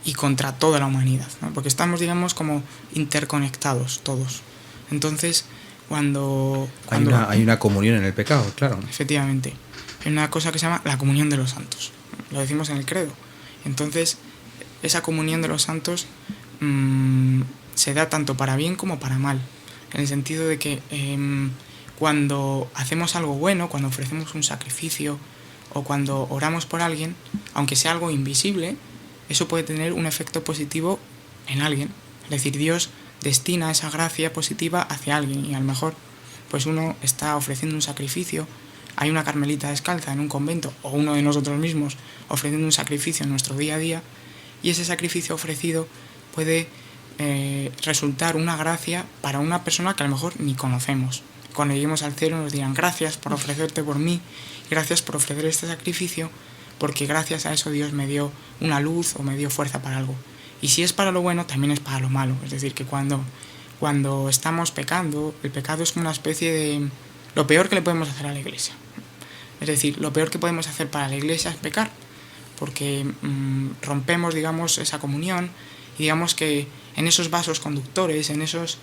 D: y contra toda la humanidad, ¿no? Porque estamos, digamos, como interconectados todos. Entonces, cuando
B: hay una comunión en el pecado, claro.
D: Efectivamente, hay una cosa que se llama la comunión de los santos, lo decimos en el credo. Entonces, esa comunión de los santos se da tanto para bien como para mal, en el sentido de que cuando hacemos algo bueno, cuando ofrecemos un sacrificio o cuando oramos por alguien, aunque sea algo invisible, eso puede tener un efecto positivo en alguien. Es decir, Dios destina esa gracia positiva hacia alguien y a lo mejor pues uno está ofreciendo un sacrificio, hay una carmelita descalza en un convento o uno de nosotros mismos ofreciendo un sacrificio en nuestro día a día y ese sacrificio ofrecido puede resultar una gracia para una persona que a lo mejor ni conocemos. Cuando lleguemos al cielo nos dirán gracias por ofrecerte por mí, gracias por ofrecer este sacrificio, porque gracias a eso Dios me dio una luz o me dio fuerza para algo. Y si es para lo bueno, también es para lo malo. Es decir, que cuando estamos pecando, el pecado es como una especie de lo peor que le podemos hacer a la Iglesia. Es decir, lo peor que podemos hacer para la Iglesia es pecar, porque rompemos, digamos, esa comunión y digamos que en esos vasos conductores, en esos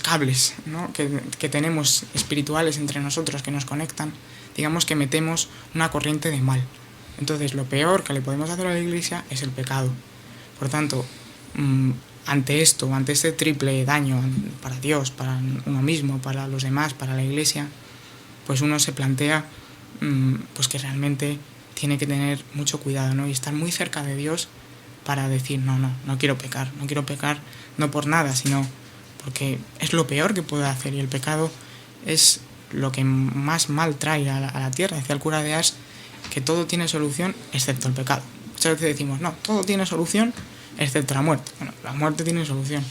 D: cables, ¿no?, que tenemos espirituales entre nosotros que nos conectan, digamos que metemos una corriente de mal. Entonces lo peor que le podemos hacer a la Iglesia es el pecado. Por tanto, ante este triple daño para Dios, para uno mismo, para los demás, para la Iglesia, pues uno se plantea pues que realmente tiene que tener mucho cuidado, ¿no?, y estar muy cerca de Dios para decir no quiero pecar no por nada, sino porque es lo peor que puedo hacer y el pecado es lo que más mal trae a la tierra. Decía el cura de Ars que todo tiene solución excepto el pecado. Muchas veces decimos, no, todo tiene solución excepto la muerte. Bueno, la muerte tiene solución.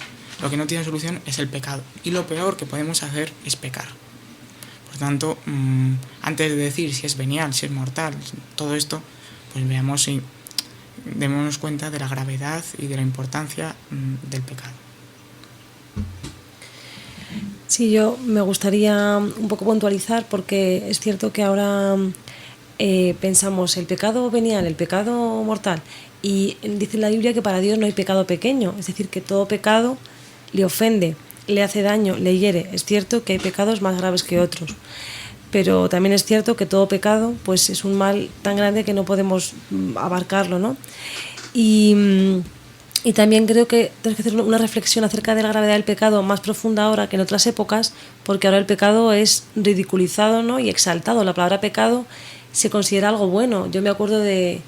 D: Lo que no tiene solución es el pecado. Y lo peor que podemos hacer es pecar. Por tanto, antes de decir si es venial, si es mortal, todo esto, pues veamos si démonos cuenta de la gravedad y de la importancia del pecado.
C: Sí, yo me gustaría un poco puntualizar porque es cierto que ahora pensamos el pecado venial, el pecado mortal, y dice la Biblia que para Dios no hay pecado pequeño, es decir, que todo pecado le ofende, le hace daño, le hiere. Es cierto que hay pecados más graves que otros, pero también es cierto que todo pecado pues es un mal tan grande que no podemos abarcarlo, ¿no? Y también creo que tenemos que hacer una reflexión acerca de la gravedad del pecado más profunda ahora que en otras épocas, porque ahora el pecado es ridiculizado, ¿no?, y exaltado. La palabra pecado se considera algo bueno. Yo me acuerdo de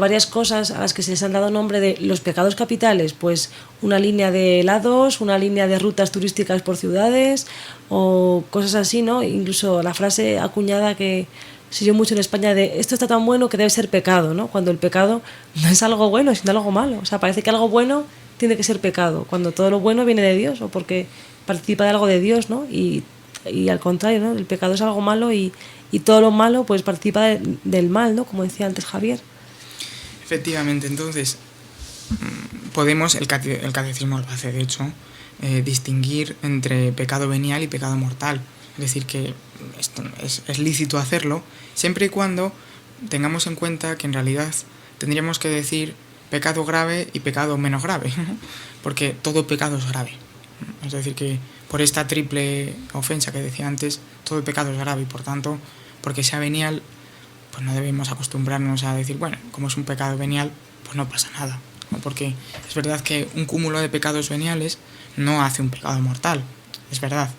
C: varias cosas a las que se les han dado nombre de los pecados capitales, pues una línea de helados, una línea de rutas turísticas por ciudades o cosas así, ¿no? Incluso la frase acuñada que se oyó mucho en España de esto está tan bueno que debe ser pecado, ¿no? Cuando el pecado no es algo bueno, sino algo malo. O sea, parece que algo bueno tiene que ser pecado, cuando todo lo bueno viene de Dios o porque participa de algo de Dios, ¿no? Y al contrario, ¿no? El pecado es algo malo y todo lo malo pues participa del mal, ¿no? Como decía antes Javier.
D: Efectivamente, entonces podemos, el catecismo lo hace de hecho, distinguir entre pecado venial y pecado mortal. Es decir, que esto es lícito hacerlo siempre y cuando tengamos en cuenta que en realidad tendríamos que decir pecado grave y pecado menos grave, ¿no? Porque todo pecado es grave. Es decir, que por esta triple ofensa que decía antes, todo pecado es grave y por tanto, porque sea venial, pues no debemos acostumbrarnos a decir, bueno, como es un pecado venial, pues no pasa nada, ¿no? Porque es verdad que un cúmulo de pecados veniales no hace un pecado mortal, es verdad.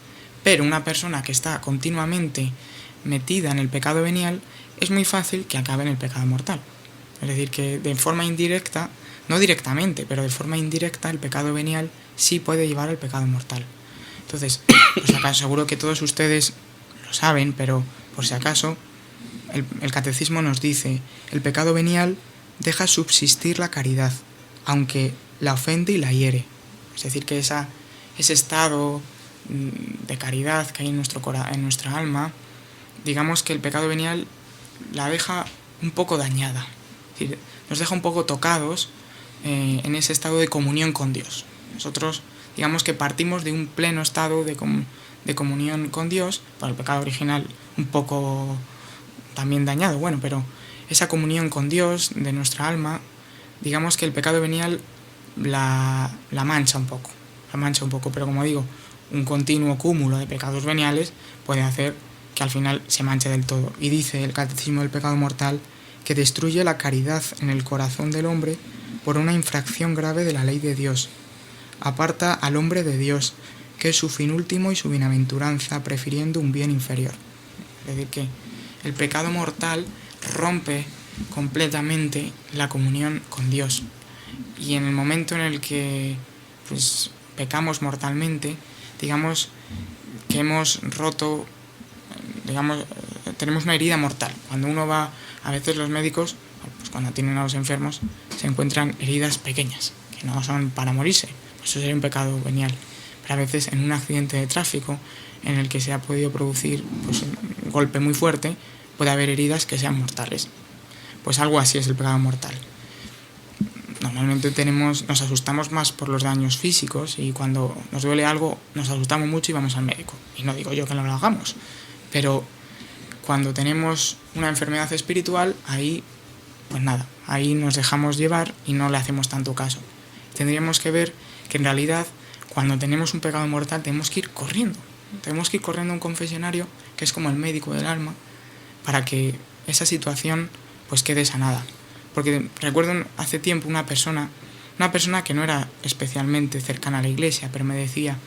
D: Pero una persona que está continuamente metida en el pecado venial, es muy fácil que acabe en el pecado mortal. Es decir, que de forma indirecta, no directamente, pero de forma indirecta, el pecado venial sí puede llevar al pecado mortal. Entonces, pues acá seguro que todos ustedes lo saben, pero por si acaso, el catecismo nos dice, el pecado venial deja subsistir la caridad, aunque la ofende y la hiere. Es decir, que ese estado de caridad que hay en nuestra alma, digamos que el pecado venial la deja un poco dañada. Es decir, nos deja un poco tocados en ese estado de comunión con Dios. Nosotros, digamos que partimos de un pleno estado de comunión con Dios, por el pecado original un poco también dañado, bueno, pero esa comunión con Dios de nuestra alma, digamos que el pecado venial la mancha un poco, pero como digo, un continuo cúmulo de pecados veniales puede hacer que al final se manche del todo. Y dice el Catecismo del Pecado Mortal que destruye la caridad en el corazón del hombre por una infracción grave de la ley de Dios. Aparta al hombre de Dios, que es su fin último y su bienaventuranza, prefiriendo un bien inferior. Es decir, que el pecado mortal rompe completamente la comunión con Dios. Y en el momento en el que pues, pecamos mortalmente, digamos que hemos roto, digamos, tenemos una herida mortal. Cuando uno va, a veces los médicos, pues cuando tienen a los enfermos, se encuentran heridas pequeñas, que no son para morirse. Eso sería un pecado venial. Pero a veces en un accidente de tráfico en el que se ha podido producir pues, un golpe muy fuerte, puede haber heridas que sean mortales. Pues algo así es el pecado mortal. Normalmente nos asustamos más por los daños físicos y cuando nos duele algo nos asustamos mucho y vamos al médico. Y no digo yo que no lo hagamos, pero cuando tenemos una enfermedad espiritual, ahí, pues nada, ahí nos dejamos llevar y no le hacemos tanto caso. Tendríamos que ver que en realidad cuando tenemos un pecado mortal tenemos que ir corriendo. Tenemos que ir corriendo a un confesionario, que es como el médico del alma, para que esa situación pues quede sanada. Porque recuerdo hace tiempo una persona que no era especialmente cercana a la iglesia, pero me decía,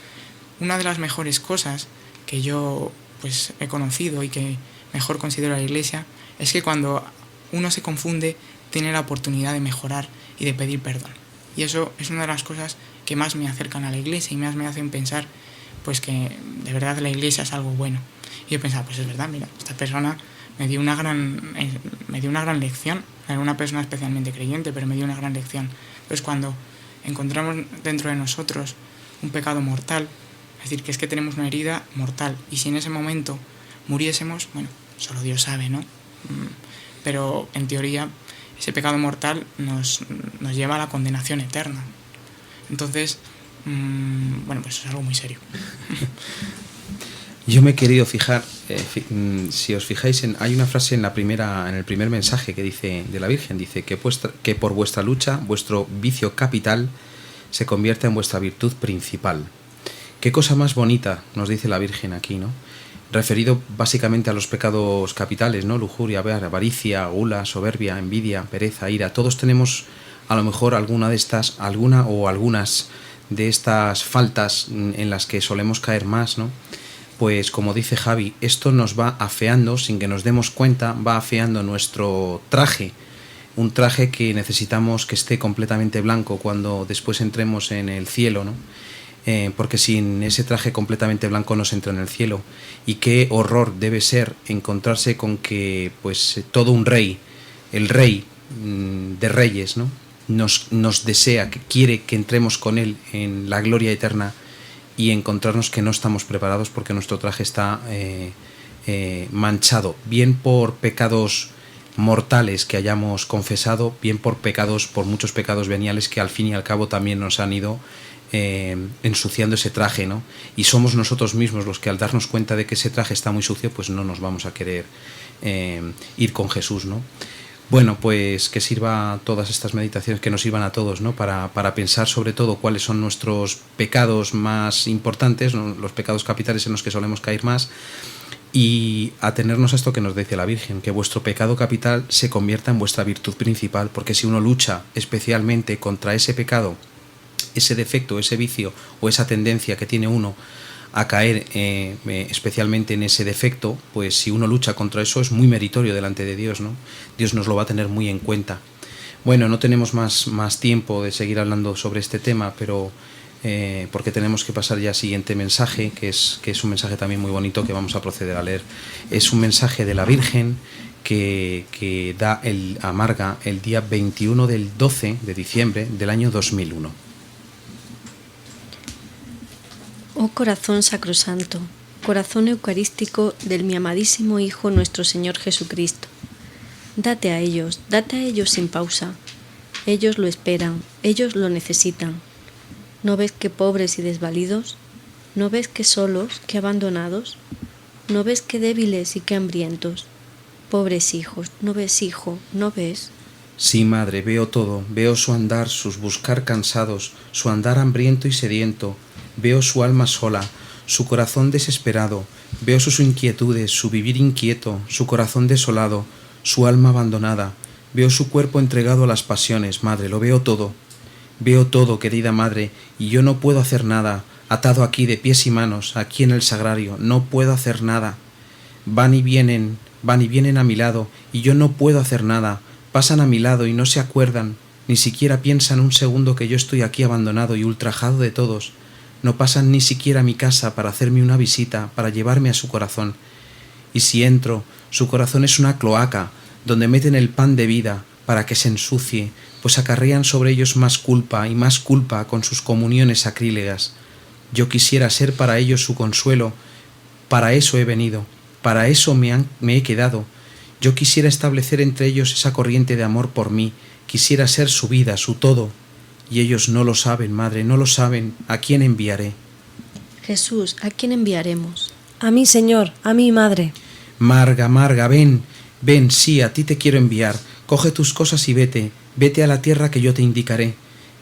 D: una de las mejores cosas que yo pues he conocido y que mejor considero la iglesia es que cuando uno se confunde tiene la oportunidad de mejorar y de pedir perdón. Y eso es una de las cosas que más me acercan a la iglesia y más me hacen pensar pues que de verdad la iglesia es algo bueno. Y yo pensaba, pues es verdad, mira, esta persona me dio una gran lección. Era una persona especialmente creyente, pero me dio una gran lección. Entonces cuando encontramos dentro de nosotros un pecado mortal, es decir, que es que tenemos una herida mortal, y si en ese momento muriésemos, bueno, solo Dios sabe, ¿no? Pero en teoría ese pecado mortal nos lleva a la condenación eterna. Entonces, bueno, pues es algo muy serio.
B: Yo me he querido fijar, si os fijáis, hay una frase en el primer mensaje que dice de la Virgen, dice que por vuestra lucha, vuestro vicio capital se convierta en vuestra virtud principal. Qué cosa más bonita nos dice la Virgen aquí, ¿no? Referido básicamente a los pecados capitales, ¿no? Lujuria, avaricia, gula, soberbia, envidia, pereza, ira. Todos tenemos a lo mejor alguna o algunas de estas faltas en las que solemos caer más, ¿no? Pues como dice Javi, esto nos va afeando, sin que nos demos cuenta, va afeando nuestro traje, un traje que necesitamos que esté completamente blanco cuando después entremos en el cielo, ¿no? Porque sin ese traje completamente blanco no se entra en el cielo. Y qué horror debe ser encontrarse con que pues todo un rey, el rey de reyes, ¿no? nos desea, que quiere que entremos con él en la gloria eterna, y encontrarnos que no estamos preparados porque nuestro traje está manchado, bien por pecados mortales que hayamos confesado, bien por muchos pecados veniales que al fin y al cabo también nos han ido ensuciando ese traje, ¿no? Y somos nosotros mismos los que, al darnos cuenta de que ese traje está muy sucio, pues no nos vamos a querer ir con Jesús, ¿no? Bueno, pues que sirva todas estas meditaciones, que nos sirvan a todos, ¿no? Para pensar sobre todo cuáles son nuestros pecados más importantes, ¿no? Los pecados capitales en los que solemos caer más, y atenernos a esto que nos dice la Virgen, que vuestro pecado capital se convierta en vuestra virtud principal, porque si uno lucha especialmente contra ese pecado, ese defecto, ese vicio o esa tendencia que tiene uno a caer especialmente en ese defecto, pues si uno lucha contra eso es muy meritorio delante de Dios, ¿no? Dios nos lo va a tener muy en cuenta. Bueno, no tenemos más tiempo de seguir hablando sobre este tema, pero porque tenemos que pasar ya al siguiente mensaje, que es un mensaje también muy bonito que vamos a proceder a leer. Es un mensaje de la Virgen que da amarga el día 21 del 12 de diciembre del año 2001.
E: Oh corazón sacrosanto, corazón eucarístico del mi amadísimo Hijo nuestro Señor Jesucristo, date a ellos sin pausa. Ellos lo esperan, ellos lo necesitan. ¿No ves que pobres y desvalidos? ¿No ves que solos, que abandonados? ¿No ves que débiles y que hambrientos? Pobres hijos, ¿no ves, hijo? ¿No ves?
B: Sí, madre, veo todo, veo su andar, sus buscar cansados, su andar hambriento y sediento, veo su alma sola, su corazón desesperado, veo sus inquietudes, su vivir inquieto, su corazón desolado, su alma abandonada, veo su cuerpo entregado a las pasiones, madre, lo veo todo, querida madre, y yo no puedo hacer nada, atado aquí de pies y manos, aquí en el sagrario, no puedo hacer nada. Van y vienen a mi lado, y yo no puedo hacer nada. Pasan a mi lado y no se acuerdan, ni siquiera piensan un segundo que yo estoy aquí abandonado y ultrajado de todos. No pasan ni siquiera a mi casa para hacerme una visita, para llevarme a su corazón. Y si entro, su corazón es una cloaca, donde meten el pan de vida para que se ensucie, pues acarrean sobre ellos más culpa y más culpa con sus comuniones sacrílegas. Yo quisiera ser para ellos su consuelo, para eso he venido, para eso me he quedado. Yo quisiera establecer entre ellos esa corriente de amor por mí, quisiera ser su vida, su todo. Y ellos no lo saben, madre, no lo saben. ¿A quién enviaré?
E: Jesús, ¿a quién enviaremos?
C: A mí, Señor, a mí, Madre.
B: Marga, ven, sí, a ti te quiero enviar. Coge tus cosas y vete a la tierra que yo te indicaré.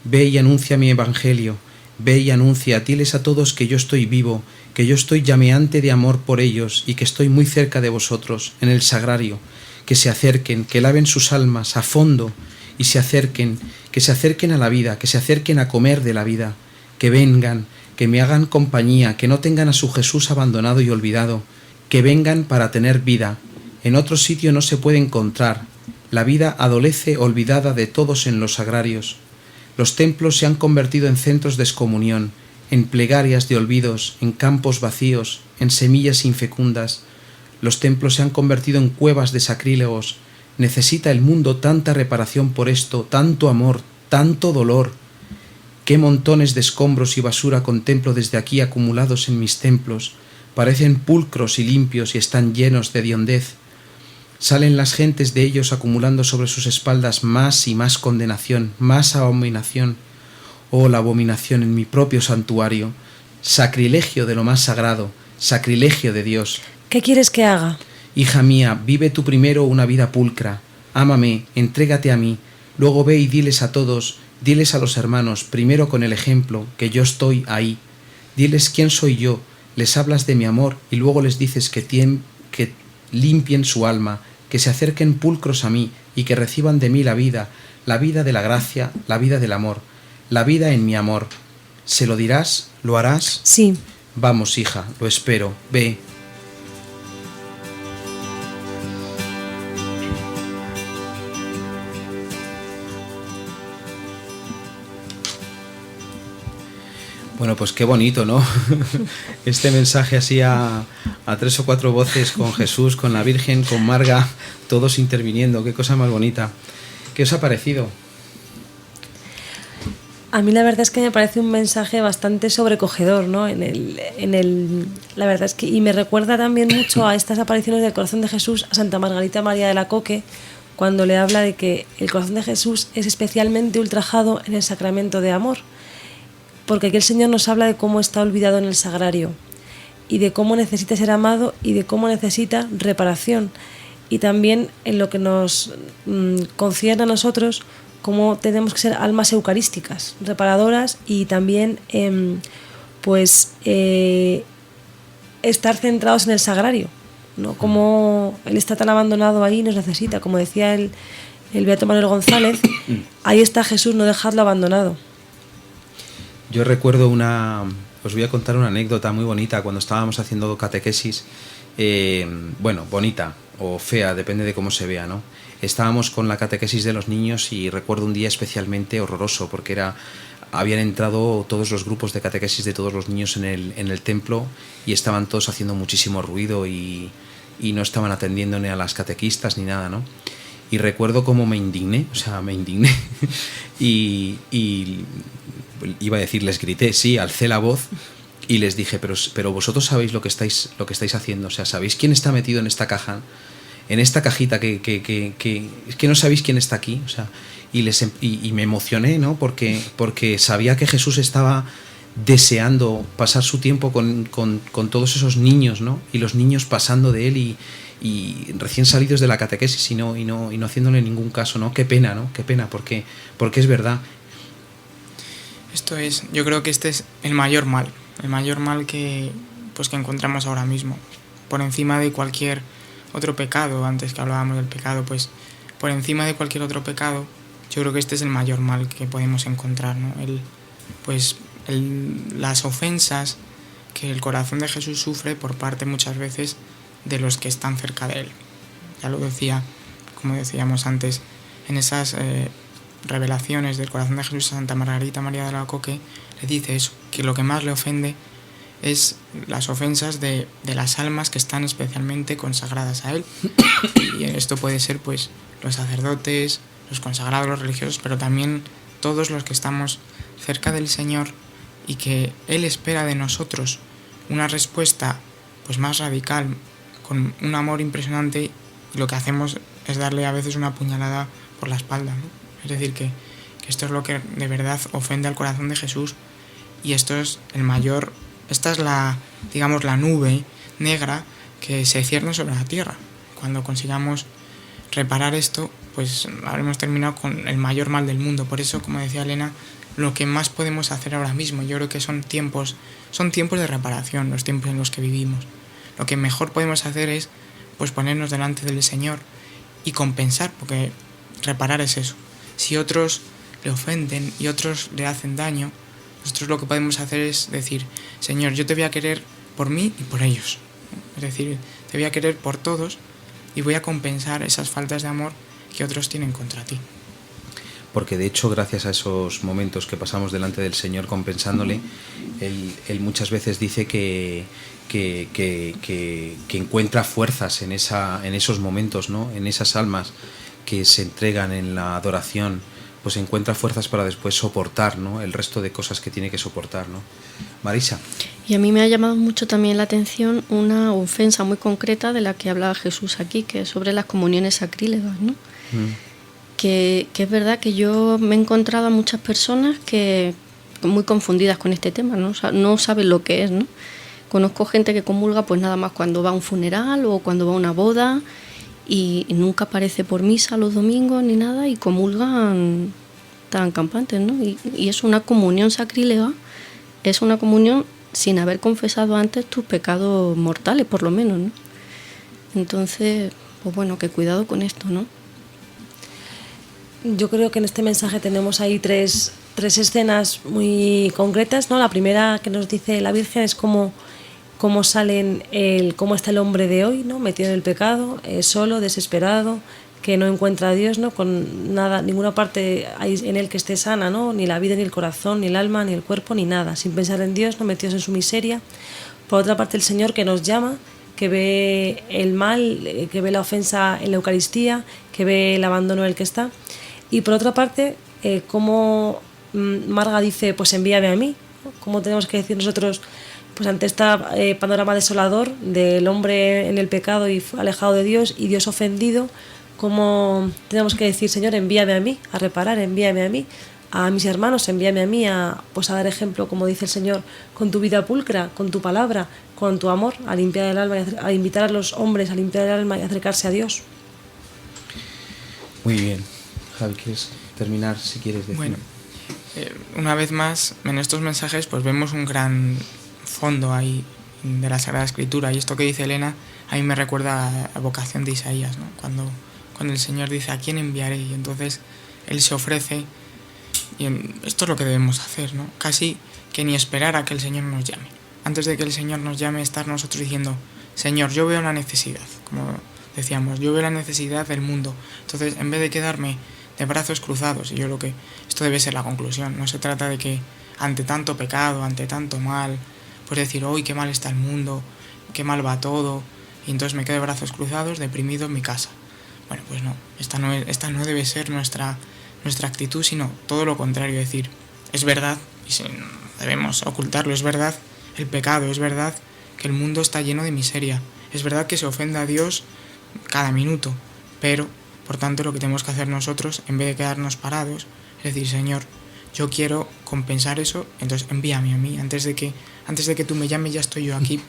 B: Ve y anuncia mi evangelio. Ve y anuncia, diles a todos que yo estoy vivo, que yo estoy llameante de amor por ellos y que estoy muy cerca de vosotros, en el sagrario, que se acerquen, que laven sus almas a fondo y que se acerquen a la vida, que se acerquen a comer de la vida, que vengan, que me hagan compañía, que no tengan a su Jesús abandonado y olvidado, que vengan para tener vida. En otro sitio no se puede encontrar. La vida adolece olvidada de todos en los sagrarios. Los templos se han convertido en centros de excomunión, en plegarias de olvidos, en campos vacíos, en semillas infecundas. Los templos se han convertido en cuevas de sacrílegos. Necesita el mundo tanta reparación por esto, tanto amor, tanto dolor. Qué montones de escombros y basura contemplo desde aquí acumulados en mis templos. Parecen pulcros y limpios y están llenos de hediondez. Salen las gentes de ellos acumulando sobre sus espaldas más y más condenación, más abominación. Oh, la abominación en mi propio santuario, sacrilegio de lo más sagrado, sacrilegio de Dios.
C: ¿Qué quieres que haga?
B: Hija mía, vive tú primero una vida pulcra, ámame, entrégate a mí, luego ve y diles a todos, diles a los hermanos, primero con el ejemplo, que yo estoy ahí. Diles quién soy yo, les hablas de mi amor y luego les dices que limpien su alma, que se acerquen pulcros a mí y que reciban de mí la vida de la gracia, la vida del amor, la vida en mi amor. ¿Se lo dirás? ¿Lo harás?
C: Sí.
B: Vamos, hija, lo espero, ve. Bueno, pues qué bonito, ¿no? Este mensaje así a 3 o 4 voces, con Jesús, con la Virgen, con Marga, todos interviniendo. Qué cosa más bonita. ¿Qué os ha parecido?
C: A mí la verdad es que me parece un mensaje bastante sobrecogedor, ¿no? La verdad es que, y me recuerda también mucho a estas apariciones del corazón de Jesús a Santa Margarita María de la Coque, cuando le habla de que el corazón de Jesús es especialmente ultrajado en el sacramento de amor. Porque aquí el Señor nos habla de cómo está olvidado en el sagrario y de cómo necesita ser amado y de cómo necesita reparación. Y también en lo que nos concierne a nosotros, cómo tenemos que ser almas eucarísticas, reparadoras y también estar centrados en el sagrario, ¿no? Como Él está tan abandonado ahí, nos necesita. Como decía el beato Manuel González, ahí está Jesús, no dejadlo abandonado.
B: Yo recuerdo os voy a contar una anécdota muy bonita cuando estábamos haciendo catequesis, bonita o fea, depende de cómo se vea, ¿no? Estábamos con la catequesis de los niños y recuerdo un día especialmente horroroso porque habían entrado todos los grupos de catequesis de todos los niños en el templo y estaban todos haciendo muchísimo ruido y no estaban atendiendo ni a las catequistas ni nada, ¿no? Y recuerdo cómo me indigné y iba a decir, les grité, sí, alcé la voz y les dije, pero vosotros sabéis lo que estáis haciendo, o sea, ¿sabéis quién está metido en esta caja? en esta cajita que es que no sabéis quién está aquí, o sea, y me emocioné, ¿no? Porque sabía que Jesús estaba deseando pasar su tiempo con todos esos niños, ¿no? Y los niños pasando de él y recién salidos de la catequesis y no haciéndole ningún caso, ¿no? Qué pena, ¿no? Qué pena, porque es verdad.
D: Yo creo que este es el mayor mal que encontramos ahora mismo, por encima de cualquier otro pecado. Antes que hablábamos del pecado, pues por encima de cualquier otro pecado, yo creo que este es el mayor mal que podemos encontrar, ¿no? Las ofensas que el corazón de Jesús sufre por parte muchas veces de los que están cerca de él. Ya lo decía, como decíamos antes, en esas revelaciones del corazón de Jesús a Santa Margarita María de Alacoque, le dice eso, que lo que más le ofende es las ofensas de las almas que están especialmente consagradas a él. Y esto puede ser pues los sacerdotes, los consagrados, los religiosos, pero también todos los que estamos cerca del Señor y que Él espera de nosotros una respuesta pues más radical, con un amor impresionante, y lo que hacemos es darle a veces una puñalada por la espalda, ¿no? Es decir, que esto es lo que de verdad ofende al corazón de Jesús, y esta es la nube negra que se cierne sobre la tierra. Cuando consigamos reparar esto, pues habremos terminado con el mayor mal del mundo. Por eso, como decía Elena, lo que más podemos hacer ahora mismo, yo creo que son tiempos de reparación, los tiempos en los que vivimos. Lo que mejor podemos hacer es pues ponernos delante del Señor y compensar, porque reparar es eso. Si otros le ofenden y otros le hacen daño, nosotros lo que podemos hacer es decir: Señor, yo te voy a querer por mí y por ellos. Es decir, te voy a querer por todos y voy a compensar esas faltas de amor que otros tienen contra ti.
B: Porque de hecho, gracias a esos momentos que pasamos delante del Señor compensándole, él muchas veces dice que encuentra fuerzas en esos momentos, ¿no? En esas almas que se entregan en la adoración, pues encuentra fuerzas para después soportar, ¿no? El resto de cosas que tiene que soportar, ¿no? Marisa.
E: Y a mí me ha llamado mucho también la atención una ofensa muy concreta de la que hablaba Jesús aquí, que es sobre las comuniones sacrílegas, ¿no? Que es verdad que yo me he encontrado a muchas personas que muy confundidas con este tema, no saben lo que es, ¿no? Conozco gente que comulga pues nada más cuando va a un funeral o cuando va a una boda, y nunca aparece por misa los domingos ni nada, y comulgan tan campantes, ¿no? Y es una comunión sacrílega, es una comunión sin haber confesado antes tus pecados mortales, por lo menos, ¿no? Entonces, pues bueno, que cuidado con esto, ¿no?
C: Yo creo que en este mensaje tenemos ahí tres escenas muy concretas, ¿no? La primera que nos dice la Virgen es cómo cómo está el hombre de hoy, ¿no? Metido en el pecado, solo, desesperado, que no encuentra a Dios, ¿no? Con nada, ninguna parte hay en él que esté sana, ¿no? Ni la vida, ni el corazón, ni el alma, ni el cuerpo, ni nada, sin pensar en Dios, no, metidos en su miseria. Por otra parte, el Señor que nos llama, que ve el mal, que ve la ofensa en la Eucaristía, que ve el abandono del que está. Y por otra parte, como Marga dice, pues envíame a mí, ¿no? ¿Cómo tenemos que decir nosotros, pues ante este panorama desolador del hombre en el pecado y alejado de Dios y Dios ofendido, cómo tenemos que decir, Señor, envíame a mí a reparar, envíame a mí, a mis hermanos, envíame a mí a dar ejemplo, como dice el Señor, con tu vida pulcra, con tu palabra, con tu amor, a limpiar el alma, a invitar a los hombres a limpiar el alma y acercarse a Dios.
B: Muy bien. Javi, ¿quieres terminar, si quieres decir?
D: Bueno, una vez más, en estos mensajes pues vemos un gran fondo ahí de la Sagrada Escritura, y esto que dice Elena a mí me recuerda a vocación de Isaías, ¿no? Cuando el Señor dice, ¿a quién enviaré? Y entonces Él se ofrece, y esto es lo que debemos hacer, ¿no? Casi que ni esperar a que el Señor nos llame. Antes de que el Señor nos llame, estar nosotros diciendo, Señor, yo veo la necesidad, como decíamos, yo veo la necesidad del mundo. Entonces, en vez de quedarme de brazos cruzados, y yo creo que esto debe ser la conclusión, no se trata de que ante tanto pecado, ante tanto mal, pues decir, hoy qué mal está el mundo, qué mal va todo, y entonces me quedo de brazos cruzados, deprimido en mi casa. Bueno, pues no, esta no debe ser nuestra actitud, sino todo lo contrario, decir, es verdad, y debemos ocultarlo, es verdad el pecado, es verdad que el mundo está lleno de miseria, es verdad que se ofende a Dios cada minuto, pero por tanto lo que tenemos que hacer nosotros, en vez de quedarnos parados, es decir, Señor, yo quiero compensar eso, entonces envíame a mí, antes de que tú me llames ya estoy yo aquí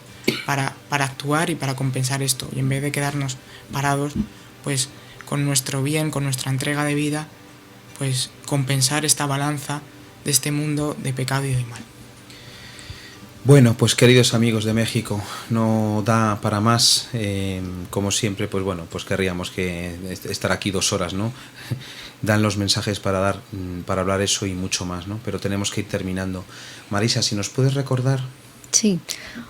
D: para actuar y para compensar esto, y en vez de quedarnos parados, pues con nuestro bien, con nuestra entrega de vida, pues compensar esta balanza de este mundo de pecado y de mal.
B: Bueno, pues queridos amigos de México, no da para más, como siempre, pues bueno, pues querríamos que estar aquí 2 horas, ¿no? Dan los mensajes para hablar eso y mucho más, ¿no? Pero tenemos que ir terminando. Marisa, si nos puedes recordar.
E: Sí,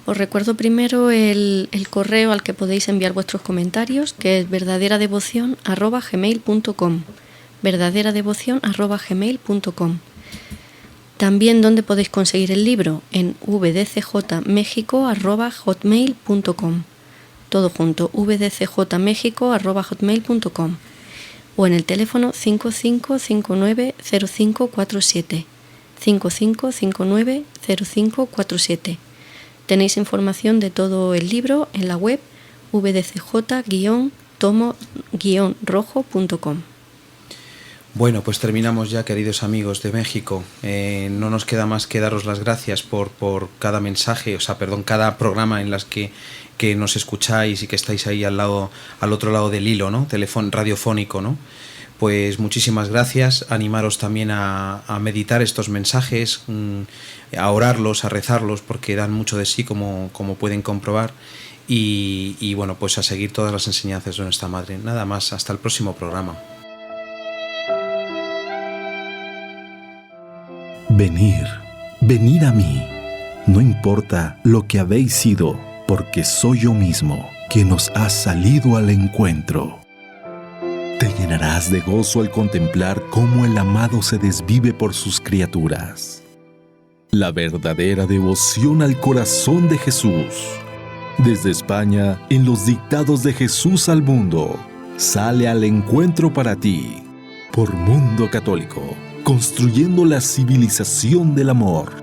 E: os recuerdo primero el correo al que podéis enviar vuestros comentarios, que es verdaderadevoción@gmail.com, verdaderadevoción@gmail.com. También donde podéis conseguir el libro, en vdcjmexico@hotmail.com, todo junto, vdcjmexico@hotmail.com, o en el teléfono 55590547, 55590547. Tenéis información de todo el libro en la web vdcj-tomo-rojo.com.
B: Bueno, pues terminamos ya, queridos amigos de México. No nos queda más que daros las gracias por cada mensaje, cada programa en las que nos escucháis y que estáis ahí al otro lado del hilo, ¿no? Radiofónico, ¿no? Pues muchísimas gracias. Animaros también a meditar estos mensajes, a orarlos, a rezarlos, porque dan mucho de sí, como pueden comprobar. Y bueno, pues a seguir todas las enseñanzas de nuestra Madre. Nada más, hasta el próximo programa.
A: Venid a mí, no importa lo que habéis sido, porque soy yo mismo quien os ha salido al encuentro. Te llenarás de gozo al contemplar cómo el amado se desvive por sus criaturas. La verdadera devoción al corazón de Jesús. Desde España, en los dictados de Jesús al mundo, sale al encuentro para ti, por Mundo Católico, construyendo la civilización del amor.